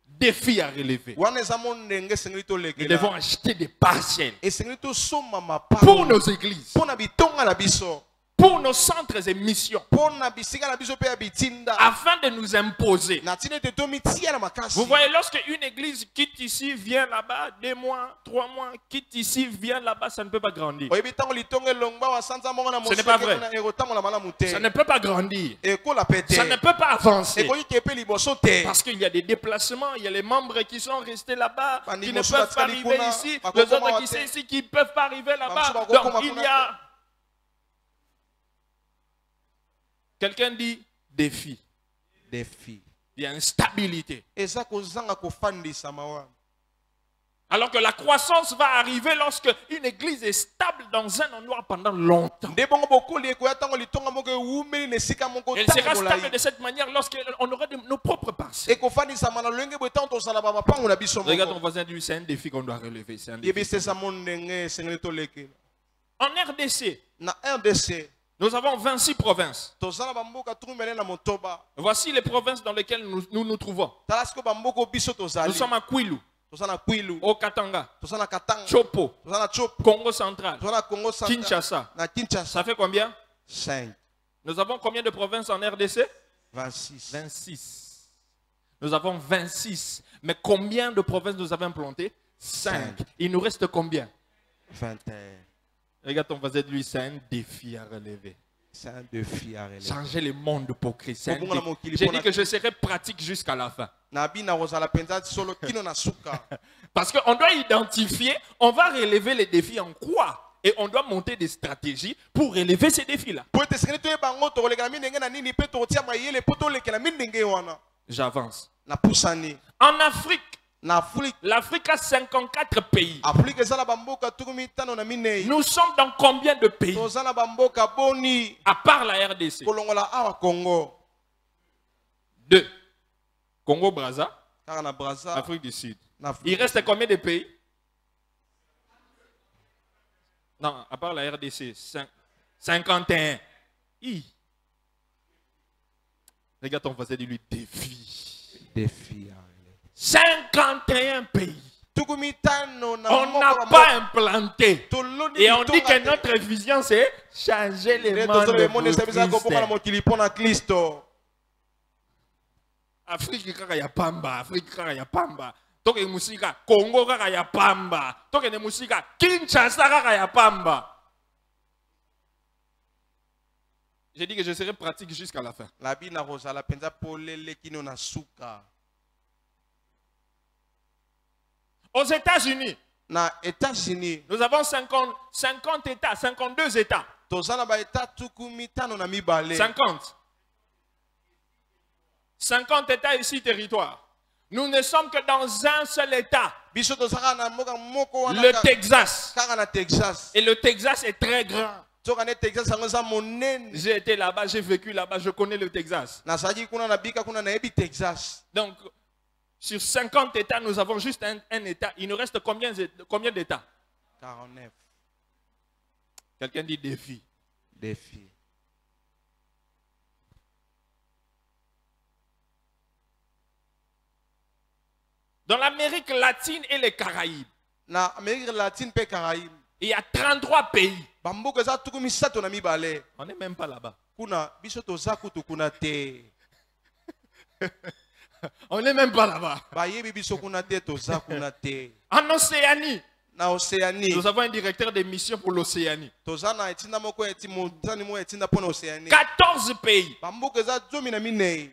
Défi à relever. Wana ezamo ndenge sengeli to Nous lekela. devons acheter des parcelles Et sengeli to soma pour mapango. nos églises, Pona bitonga na biso. pour nos centres et missions, Pona bisika na biso pe ya bitinda. afin de nous imposer. Na tine te to mitia na makasi. Vous voyez, lorsque une église quitte ici, vient là-bas, 2 mois, 3 mois, quitte ici, vient là-bas, ça ne peut pas grandir. Oyebi tango litonga longba wa sanza monga na Ce n'est pas vrai. na erotango na malamu te. Ça ne peut pas grandir. Eko la pete. Ça ne peut pas avancer. Eko yike pe liboso te. Parce qu'il y a des déplacements, il y a les membres qui sont restés là-bas, Bandi qui ne mosu peuvent pas batikali arriver kuna, ici, bakokoma les autres qui wate. sont ici, qui ne peuvent pas arriver là-bas. Bamosu bakokoma Donc il kuna y a... Quelqu'un dit défi. Défi. Il y a instabilité. Eza kozanga kofandisa mawa. Alors que la croissance va arriver lorsque une église est stable dans un endroit pendant longtemps. Nde bongo bokoli ekoya tango litonga moko ewumeli na esika moko Elle sera tango stable molai. de cette manière lorsqu'on aura nos propres parcelles. Ekofandisa mana lolenge boye tango tozala ba mapango na biso Regarde ton moko. voisin, dis, c'est un défi qu'on doit relever. C'est un défi. Yebi sesa mo ndenge sengeli to lekela. En RDC, Na RDC nous avons 26 provinces. tozala bamboka tukumele na motoba. Voici les provinces dans lesquelles nous trouvons. Tala siko bamboko biso Nous tozali. sommes à Kwilu, Tozala na Kwilu, au Katanga, tozala na Katanga, Chopo, tozala na Chop, Congo central, tozala na Congo Central, Kinshasa. na Kinshasa. Ça fait combien? 5, Nous avons combien de provinces en RDC? 26. 26. Nous avons 26. Mais combien de provinces nous avons implantées? 5. Il nous reste combien? 21. Regarde ton voisin, lui, c'est un défi à relever. C'est un défi à relever. Changer le monde pour Christ. C'est un Bongo na défi. mokili J'ai pona- dit que je serai pratique jusqu'à la fin. Nabi na rozala penza solo kino na suka. Parce qu'on doit identifier, on va relever les défis en quoi? Et on doit monter des stratégies pour relever ces défis-là. Po ete sengeli to bango to koleka mindenge na nini pe to tia mayele po to lekela mindenge wana. J'avance. Na pusani. En Afrique, Na Afrique, l'Afrique a 54 pays. Afrique ezala bamboka tukumi tano na minei. Nous sommes dans combien de pays? Tozala bamboka boni À part la RDC. kolongola awa Congo. 2. Congo-Brazza, Kaka na Brazza. Afrique du Sud. Na Afrique. Il reste combien de pays? Non, à part la RDC, 51. Hi. Regarde ton voisin, dis-lui défi. Défi à relever. 51 pays. Tukumi tano na On moko n'a na pas implanté. Toloni Et on dit litonga que te. notre vision, c'est changer les Nde mondes tozala pour emona esabisa koponga na Christ. mokili mpo na Kristo. Afrique kaka ya pamba, Afrique kaka ya pamba. Toke musika Congo kaka ya pamba. Toke ne musika Kinshasa kaka ya pamba. J'ai dit que je serai pratique jusqu'à la fin. Labi na rozala penza polele kino na suka. Aux États-Unis, Na États-Unis, nous avons 50 États, 52 États. tozala ba eta tukumi tano na mibale. 50. 50 États ici, territoire. Nous ne sommes que dans un seul État, Biso tozala na mboka moko wana le Texas. kaka na Texas. Et le Texas est très grand. Toka ne Texas yango eza monene. J'ai été là-bas, j'ai vécu là-bas, je connais le Texas. Nazalaki kuna na bika kuna na yebi Texas. Donc, sur 50 États, nous avons juste un État. Il nous reste combien d'États? 49. Quelqu'un dit défi. Défi. Dans l'Amérique latine et les Caraïbes, Na Amérique latine pe Caraïbes. il y a 33 pays. Bamboka eza tukumi sato na mibale. On n'est même pas là-bas. Kuna biso toza kutu kuna te. On n'est même pas là-bas. Bayebi biso kuna te toza kuna te. En Océanie, Na Océanie. nous avons un directeur de mission pour l'Océanie. Toza na etinda moko eti motani mo etinda pona Océanie. 14 pays. Bamboka eza zomi na minei.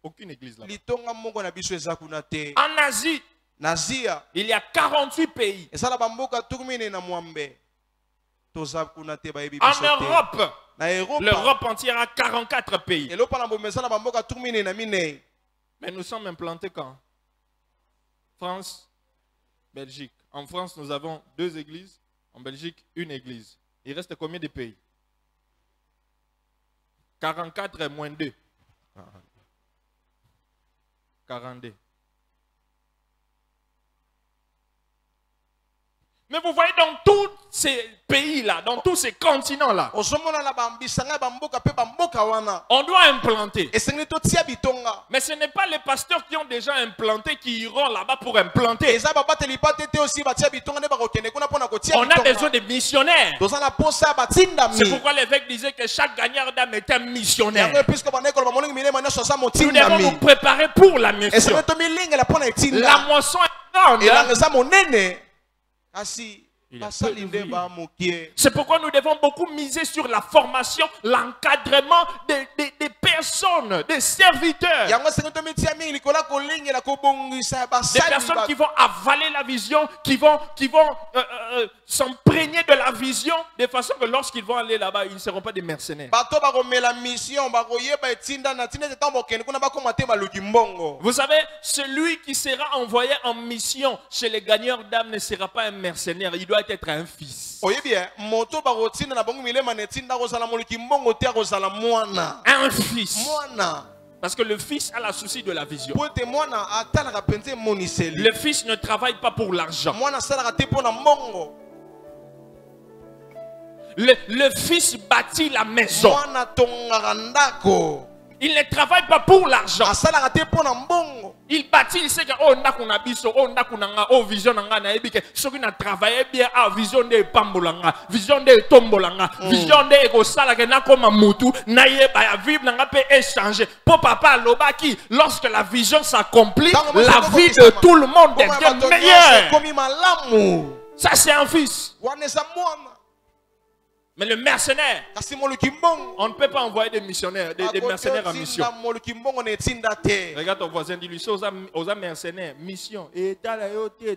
Aucune église là-bas. Litonga moko na biso eza kuna te. En Asie, Na Zia. il y a 48 pays. Ezala bamboka tukumi ne na mwambe. Toza kuna te bayebi En biso te. Europe, Na Europe. l'Europe entière a 44 pays. Elopa na bomesa na bamboka tukumi ne na minei. Mais nous sommes implantés quand? France, Belgique. En France, nous avons 2 églises. En Belgique, 1 église. Il reste combien de pays? 44 moins 2. 42. Mais vous voyez, dans tous ces pays-là, dans tous ces continents-là, on doit implanter. Mais ce n'est pas les pasteurs qui ont déjà implanté qui iront là-bas pour implanter. On a besoin de missionnaires. C'est pourquoi l'évêque disait que chaque gagnant d'âme est un missionnaire. Nous devons nous préparer pour la mission. La moisson est grande. C'est pourquoi nous devons beaucoup miser sur la formation, l'encadrement des personnes, des serviteurs. Des personnes qui vont avaler la vision, qui vont s'imprégner de la vision, de façon que lorsqu'ils vont aller là-bas, ils ne seront pas des mercenaires. Vous savez, celui qui sera envoyé en mission chez les gagneurs d'âme ne sera pas un mercenaire, il doit être un fils. Un fils. Parce que le fils a la souci de la vision. Le fils ne travaille pas pour l'argent. Le fils bâtit la maison. Il ne travaille pas pour l'argent. Il bâtit, il sait que oh nakuna biso, oh nakunanga, oh vision nanga na ebike. Ceux qui n'a travaillé bien à vision de pambolanga, vision de tombolanga, vision de ekosala que na koma mutu, na yeba ya vivre nanga peut échanger. Pour papa lobaki, lorsque la vision s'accomplit, la vie de tout le monde devient meilleure. Ça c'est un fils. Mais le mercenaire, on ne peut pas envoyer des missionnaires, des mercenaires en mission. Regarde ton voisin, dis-lui, aux mercenaires, mission. Et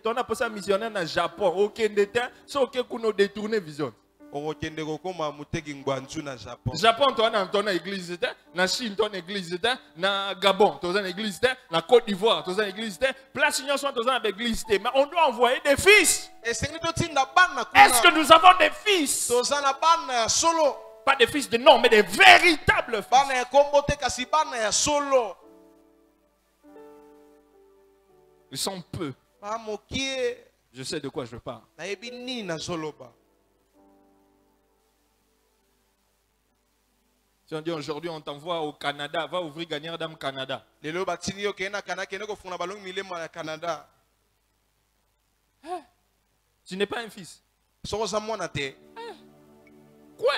on a passé un missionnaire dans le Japon. Aucun détail, c'est ok qu'on a détourné vision. Japon, tu as une église, na Chine, tu as une église, na Gabon, tu as une église, na Côte d'Ivoire, tu as une église, place Union, tu as une église. Mais on doit envoyer des fils. Est-ce que nous avons des fils? Pas des fils de nom, mais des véritables fils. Ils sont peu. Je sais de quoi je parle. Si on dit aujourd'hui on t'envoie au Canada, va ouvrir gagnant d'âme Canada. Tu n'es pas un fils. Quoi?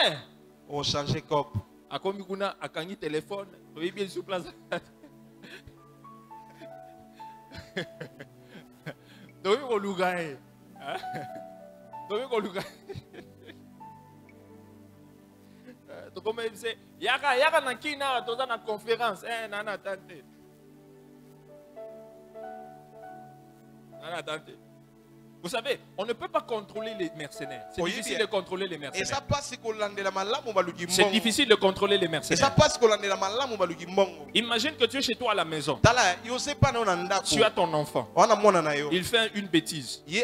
On change cop. A combien qu'on a un téléphone, tu es bien sur place. Donc on l'ougaye. Donc on l'ougaye. Donc comme il sait, yaka na kina dans une conférence, nana tante. Nana tante. Vous savez, on ne peut pas contrôler les mercenaires. C'est difficile de contrôler les mercenaires. C'est difficile de contrôler les mercenaires. Imagine que tu es chez toi à la maison. Tu as ton enfant. Il fait une bêtise. Tu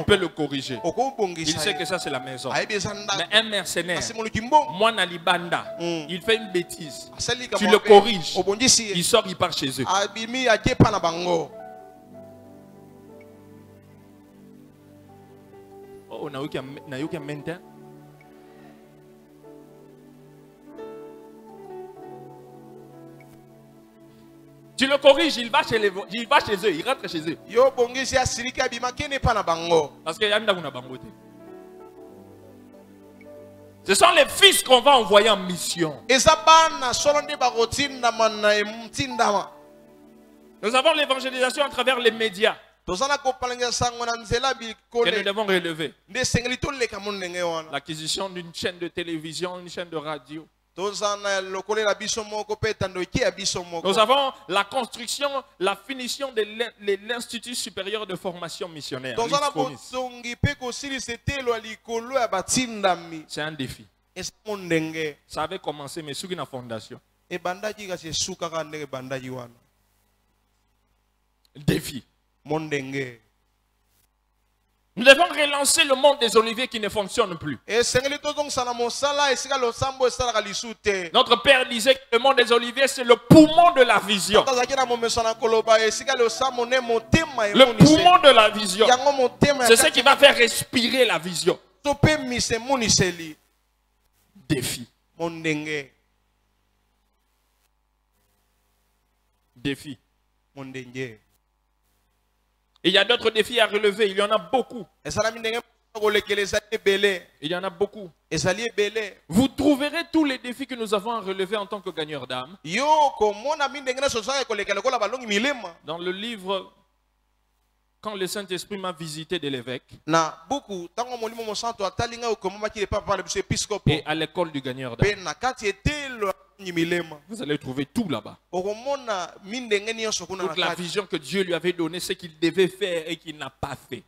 peux le corriger. Il sait que ça c'est la maison. Mais un mercenaire, moi Nalibanda, il fait une bêtise. Tu le corriges. Il sort, il part chez eux. Oh, on a eu qu'un menteur. Tu le corriges, il va chez eux, il rentre chez eux. Parce qu'il y a une bangote. Ce sont les fils qu'on va envoyer en mission. Nous avons l'évangélisation à travers les médias. Que nous devons relever. L'acquisition d'une chaîne de télévision, une chaîne de radio. Nous avons la construction, la finition de l'Institut supérieur de formation missionnaire. C'est un défi. Ça avait commencé, mais sous une fondation. Défi. Nous Nous devons relancer le monde des oliviers qui ne fonctionne plus. Notre père disait que le monde des oliviers, c'est le poumon de la vision. Le poumon de la vision. C'est ce qui va faire respirer la vision. Défi. Défi. Et il y a d'autres défis à relever. Il y en a beaucoup. Il y en a beaucoup. Vous trouverez tous les défis que nous avons à relever en tant que gagneurs d'âme dans le livre Quand le Saint-Esprit m'a visité de l'évêque et à l'école du gagneur d'âme. Vous allez trouver tout là-bas. Toute la vision que Dieu lui avait donnée, ce qu'il devait faire et qu'il n'a pas fait.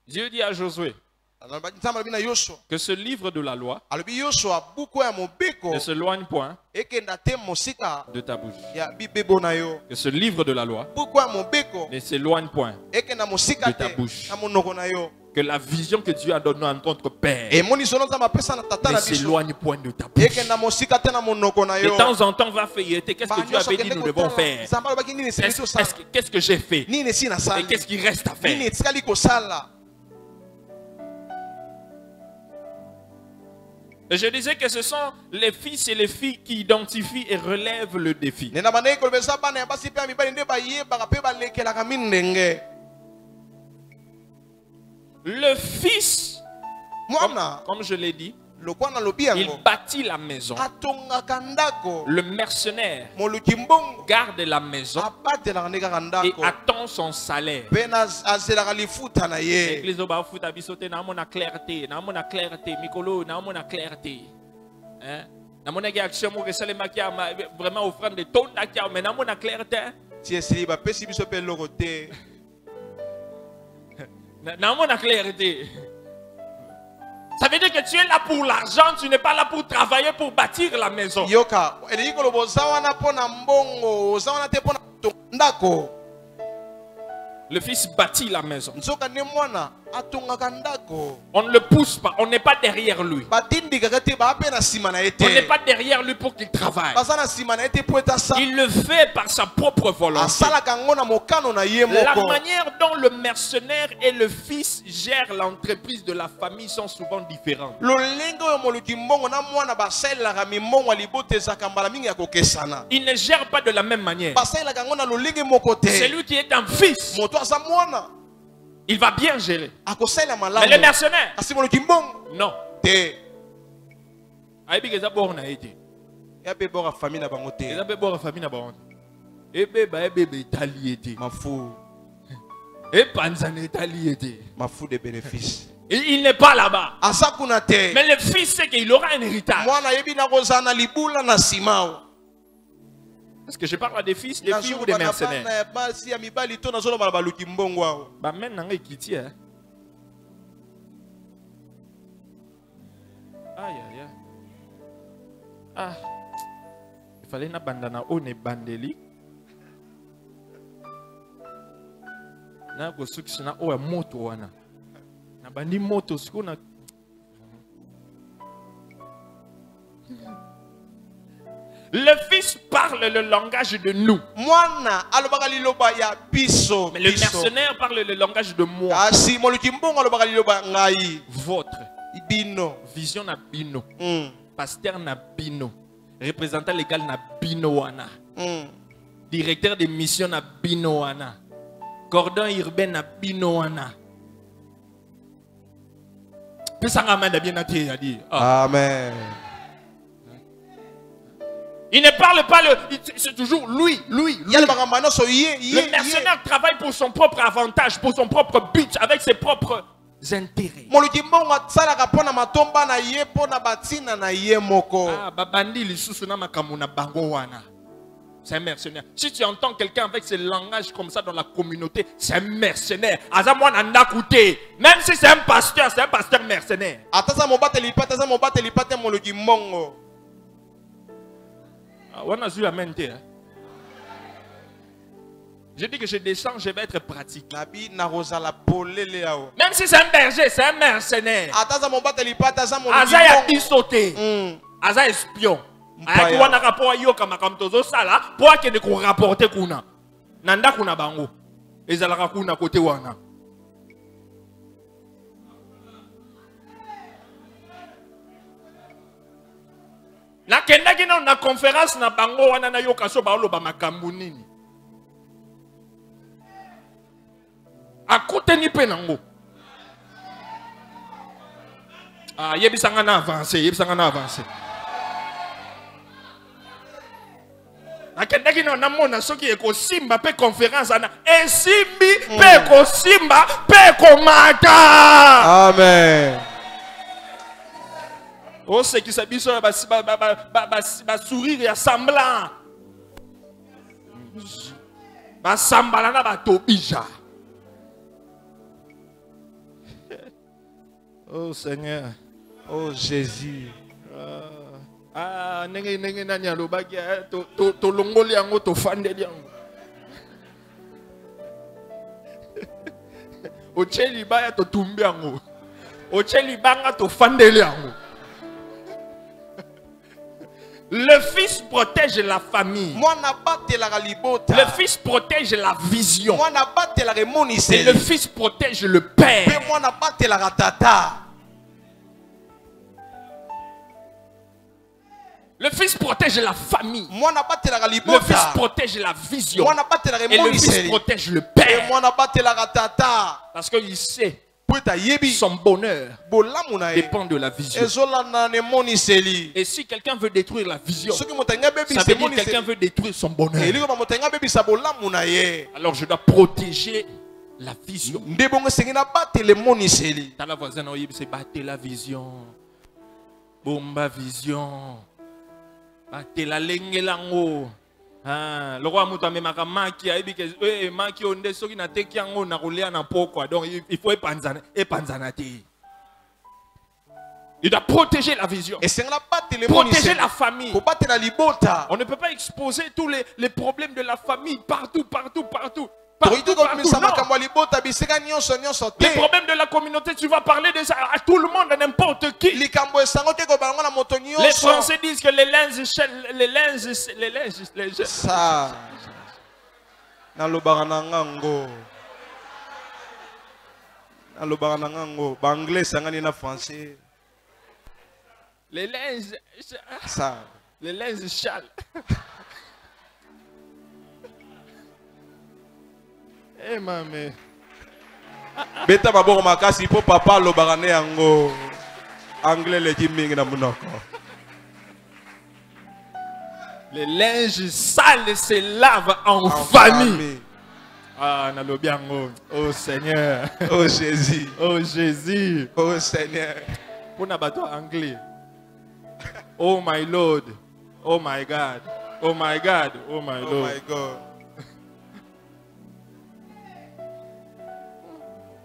Dieu dit à Josué que ce livre de la loi ne s'éloigne point de ta bouche. Que ce livre de la loi ne s'éloigne point de ta bouche. Que la vision que Dieu a donnée à notre Père ne s'éloigne point de ta bouche. De temps en temps, va feuilleter. Qu'est-ce que Dieu avait dit nous devons faire? Qu'est-ce que j'ai fait? Et qu'est-ce qui reste à faire? Et je disais que ce sont les fils et les filles qui identifient et relèvent le défi. Le fils, comme je l'ai dit, il bâtit la maison. Le mercenaire garde la maison et attend son salaire. L'église va foutre bisoté na mona clarté, Mikolo, na mona clarté. Hein? Na mona action mo resale makia vraiment offrande de ton d'akia mais na mona clarté. Tiesi ba pesi biso pe logoté. Na mona clarté. Ça veut dire que tu es là pour l'argent, tu n'es pas là pour travailler, pour bâtir la maison. Yoka, le fils bâtit la maison. On ne le pousse pas, on n'est pas derrière lui. On n'est pas derrière lui pour qu'il travaille. Il le fait par sa propre volonté. La manière dont le mercenaire et le fils gèrent l'entreprise de la famille sont souvent différentes. Ils ne gèrent pas de la même manière. Celui qui est un fils, il va bien gérer. Mais les mercenaires, non. Il n'est pas là-bas. Mais le fils sait qu'il aura un héritage. Est-ce que je parle à des fils, des filles ou des mercenaires? Bah maintenant il quitte. Aïe aïe aïe. Ah. Il fallait na bandana on est bandeli. Na go suki na o moto wana. Na bandi moto sikuna. Le fils parle le langage de nous. Mais le mercenaire parle le langage de moi. Votre vision na bino. Pasteur na bino. Représentant légal na bino wana. Directeur de mission na bino wana. Cordon urbain na bino wana. Amen. Il ne parle pas c'est toujours lui. Le mercenaire travaille pour son propre avantage, pour son propre but, avec ses propres intérêts. C'est un mercenaire. Si tu entends quelqu'un avec ce langage comme ça dans la communauté, c'est un mercenaire. Même si c'est un pasteur mercenaire. On a vu la mente. Je dis que je descends, je vais être pratique. Même si c'est un berger, c'est un mercenaire. Aza ya bisoté. Aza espion. Ayaki wana rapport yoka makamtozo sala pour que de rapporter kuna. Nanda kuna bango. Ezalaka kuna côté wana. Na kendaki na conférence na bango wana na yoka so ba loba makambu nini. Akuteni pe nango. Ah, yebisanga na avancer, yebisanga na avancer. Nakendaki na mona soki ekosimba pe conférence ana esimbi pe ekosimba pe komata. Amen. Oh, c'est qui s'habille sur ba sourire ya semblant. Ba sambala na ba tobija. Oh Seigneur. Oh Jésus. Nenge nani alobaki to longoli yango to fandeli yango. Ocheli baya to tumbi yango. Ocheli banga to fandeli yango. Le fils protège la famille. Le fils protège la vision. Et le fils protège le père. Le fils protège la famille. Le fils protège la vision. Et le fils protège le père. Parce qu'il sait son bonheur dépend de la vision. Et si quelqu'un veut détruire la vision, ça veut dire que quelqu'un veut détruire son bonheur. Alors je dois protéger la vision. T'as la voisine, c'est battre la vision. Bomba vision. Battre la lengue lango. Le roi Mouta me maka maki a que maki onde soki na teki yango na rolia na pokwa, donc il faut epanzana te. Il doit protéger la vision, protéger la famille. On ne peut pas exposer tous les problèmes de la famille partout. Les problèmes de la communauté, tu vas parler de ça à tout le monde, à n'importe qui. Les Français disent que les linges. Ça. Anglais, français. Les linges. Ça. Les linges châles. Eh maman. Beta baboro makasi po papa lo barane yango. Anglais le jiming na munoko. Les linges sales se lavent en famille. Ah, nalobiango. Oh Seigneur. Oh Jésus. Oh Jésus. Oh Seigneur. Pour nabato anglais. Oh my Lord. Oh my God. Oh my God. Oh my Lord. Oh my God.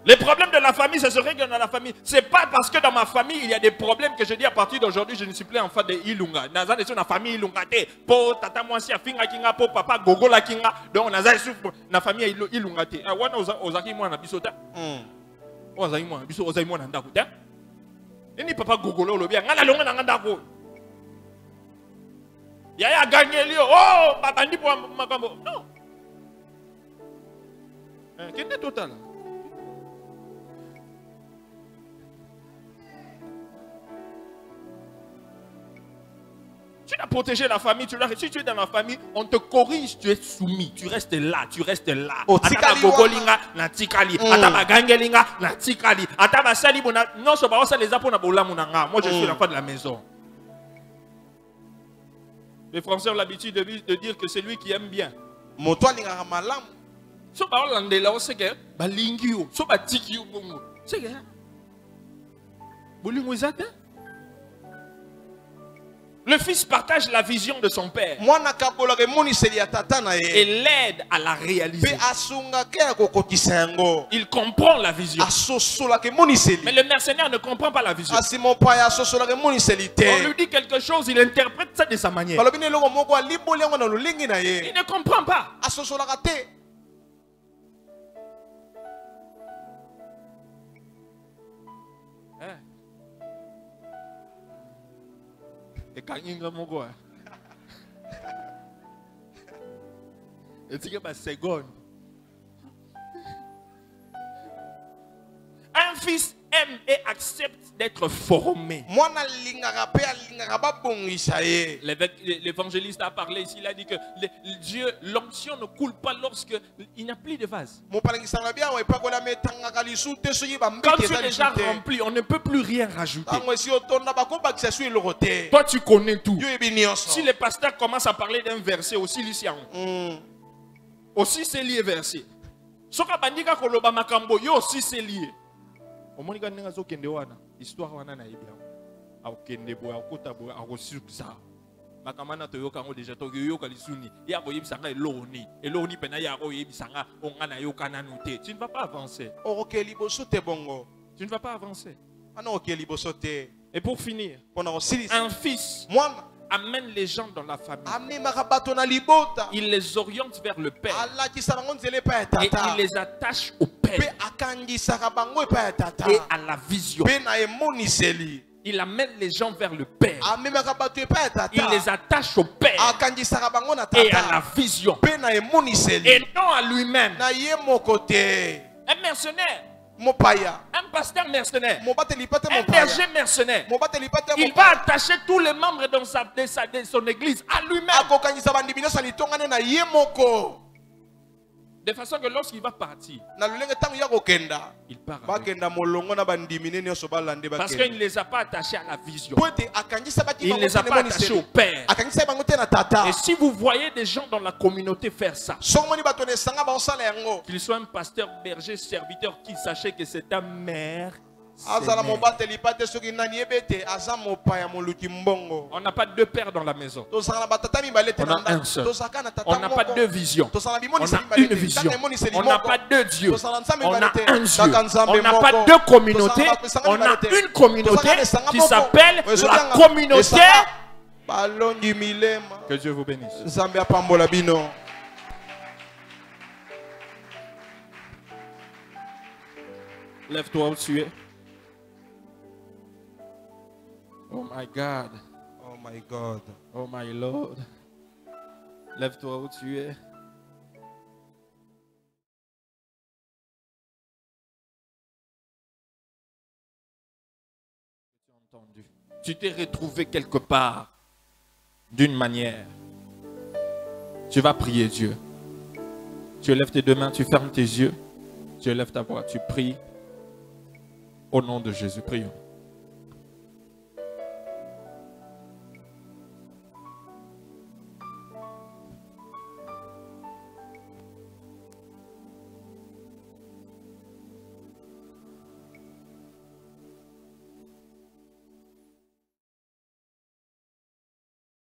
Les problèmes de la famille, c'est ce règle dans la famille. C'est pas parce que dans ma famille, il y a des problèmes que je dis à partir d'aujourd'hui, je ne suis plus enfant de Ilunga. Naza de la famille Ilunga. Po tata moi si afinga kinga, po papa gogo la kinga. Donc naza souffre na famille Ilunga. Ah wana ozaki moi na bisota. Ozaki moi, biso ozaki moi na ndako ta. Ni papa gogo lo bien. Ngala longa na ndako. Yaya gagné lio. Oh, papa ndi po makambo. Non. Qu'est-ce que total? Tu dois protéger la famille. Si tu es dans la famille, on te corrige, tu es soumis. Tu restes là, tu restes là. Ataba gogolinga na tikali, ataba gangelinga na tikali, ataba sali bona. Non, ça va ça les apona bola munanga. Moi, je suis l'enfant de la maison. Les Français ont l'habitude de dire que c'est lui qui aime bien. So ba landela o seke ba lingio, so ba tikio bongo. Seke. Bolingo izate? Le fils partage la vision de son père et l'aide à la réaliser. Il comprend la vision. Mais le mercenaire ne comprend pas la vision. On lui dit quelque chose, il interprète ça de sa manière. Il ne comprend pas. Kanginga moko. Et tu as seconde. Un fils aime et accepte d'être formé. L'évangéliste a parlé ici, il a dit que Dieu, l'onction ne coule pas lorsque il n'y a plus de vase. Quand tu es déjà rempli, on ne peut plus rien rajouter. Toi, tu connais tout. Si le pasteur commence à parler d'un verset aussi, aussi c'est lié verset. Soka bandika koloba makambo yo aussi c'est lié. Omonika ninga zo kende wana histoire wana na yebia. Au kende boya kota boya akosukisa. Makamana to yoka ngo déjà to yoka lisuni. Ya boyebisanga eloni. Eloni pena ya ko yebisanga onga na yoka nanu te. Tu ne vas pas avancer. Okeli boso te bongo. Tu ne vas pas avancer. Ana okeli boso te. Et pour finir, un fils amène les gens dans la famille. Il les oriente vers le Père. Et il les attache au Père. Et à la vision. Il amène les gens vers le Père. Il les attache au Père. Et à la vision. Et non à lui-même. Un mercenaire. Un pasteur mercenaire, un berger mercenaire, il va attacher tous les membres de son église à lui-même. De façon que lorsqu'il va partir, il part avec. Parce qu'il ne les a pas attachés à la vision. Il ne les a pas attachés au Père. Et si vous voyez des gens dans la communauté faire ça, qu'il soit un pasteur, berger, serviteur, qui sachez que c'est un maire. On n'a pas deux pères dans la maison. On a un seul. On n'a pas deux visions. On a une vision. On n'a pas deux dieux. On a un Dieu. On n'a pas deux communautés. On a une communauté qui s'appelle la communauté. Que Dieu vous bénisse. Lève-toi où tu es. Oh my God. Oh my God. Oh my Lord. Lève-toi où tu es. Tu t'es retrouvé quelque part d'une manière. Tu vas prier Dieu. Tu lèves tes deux mains, tu fermes tes yeux. Tu lèves ta voix, tu pries. Au nom de Jésus, prions.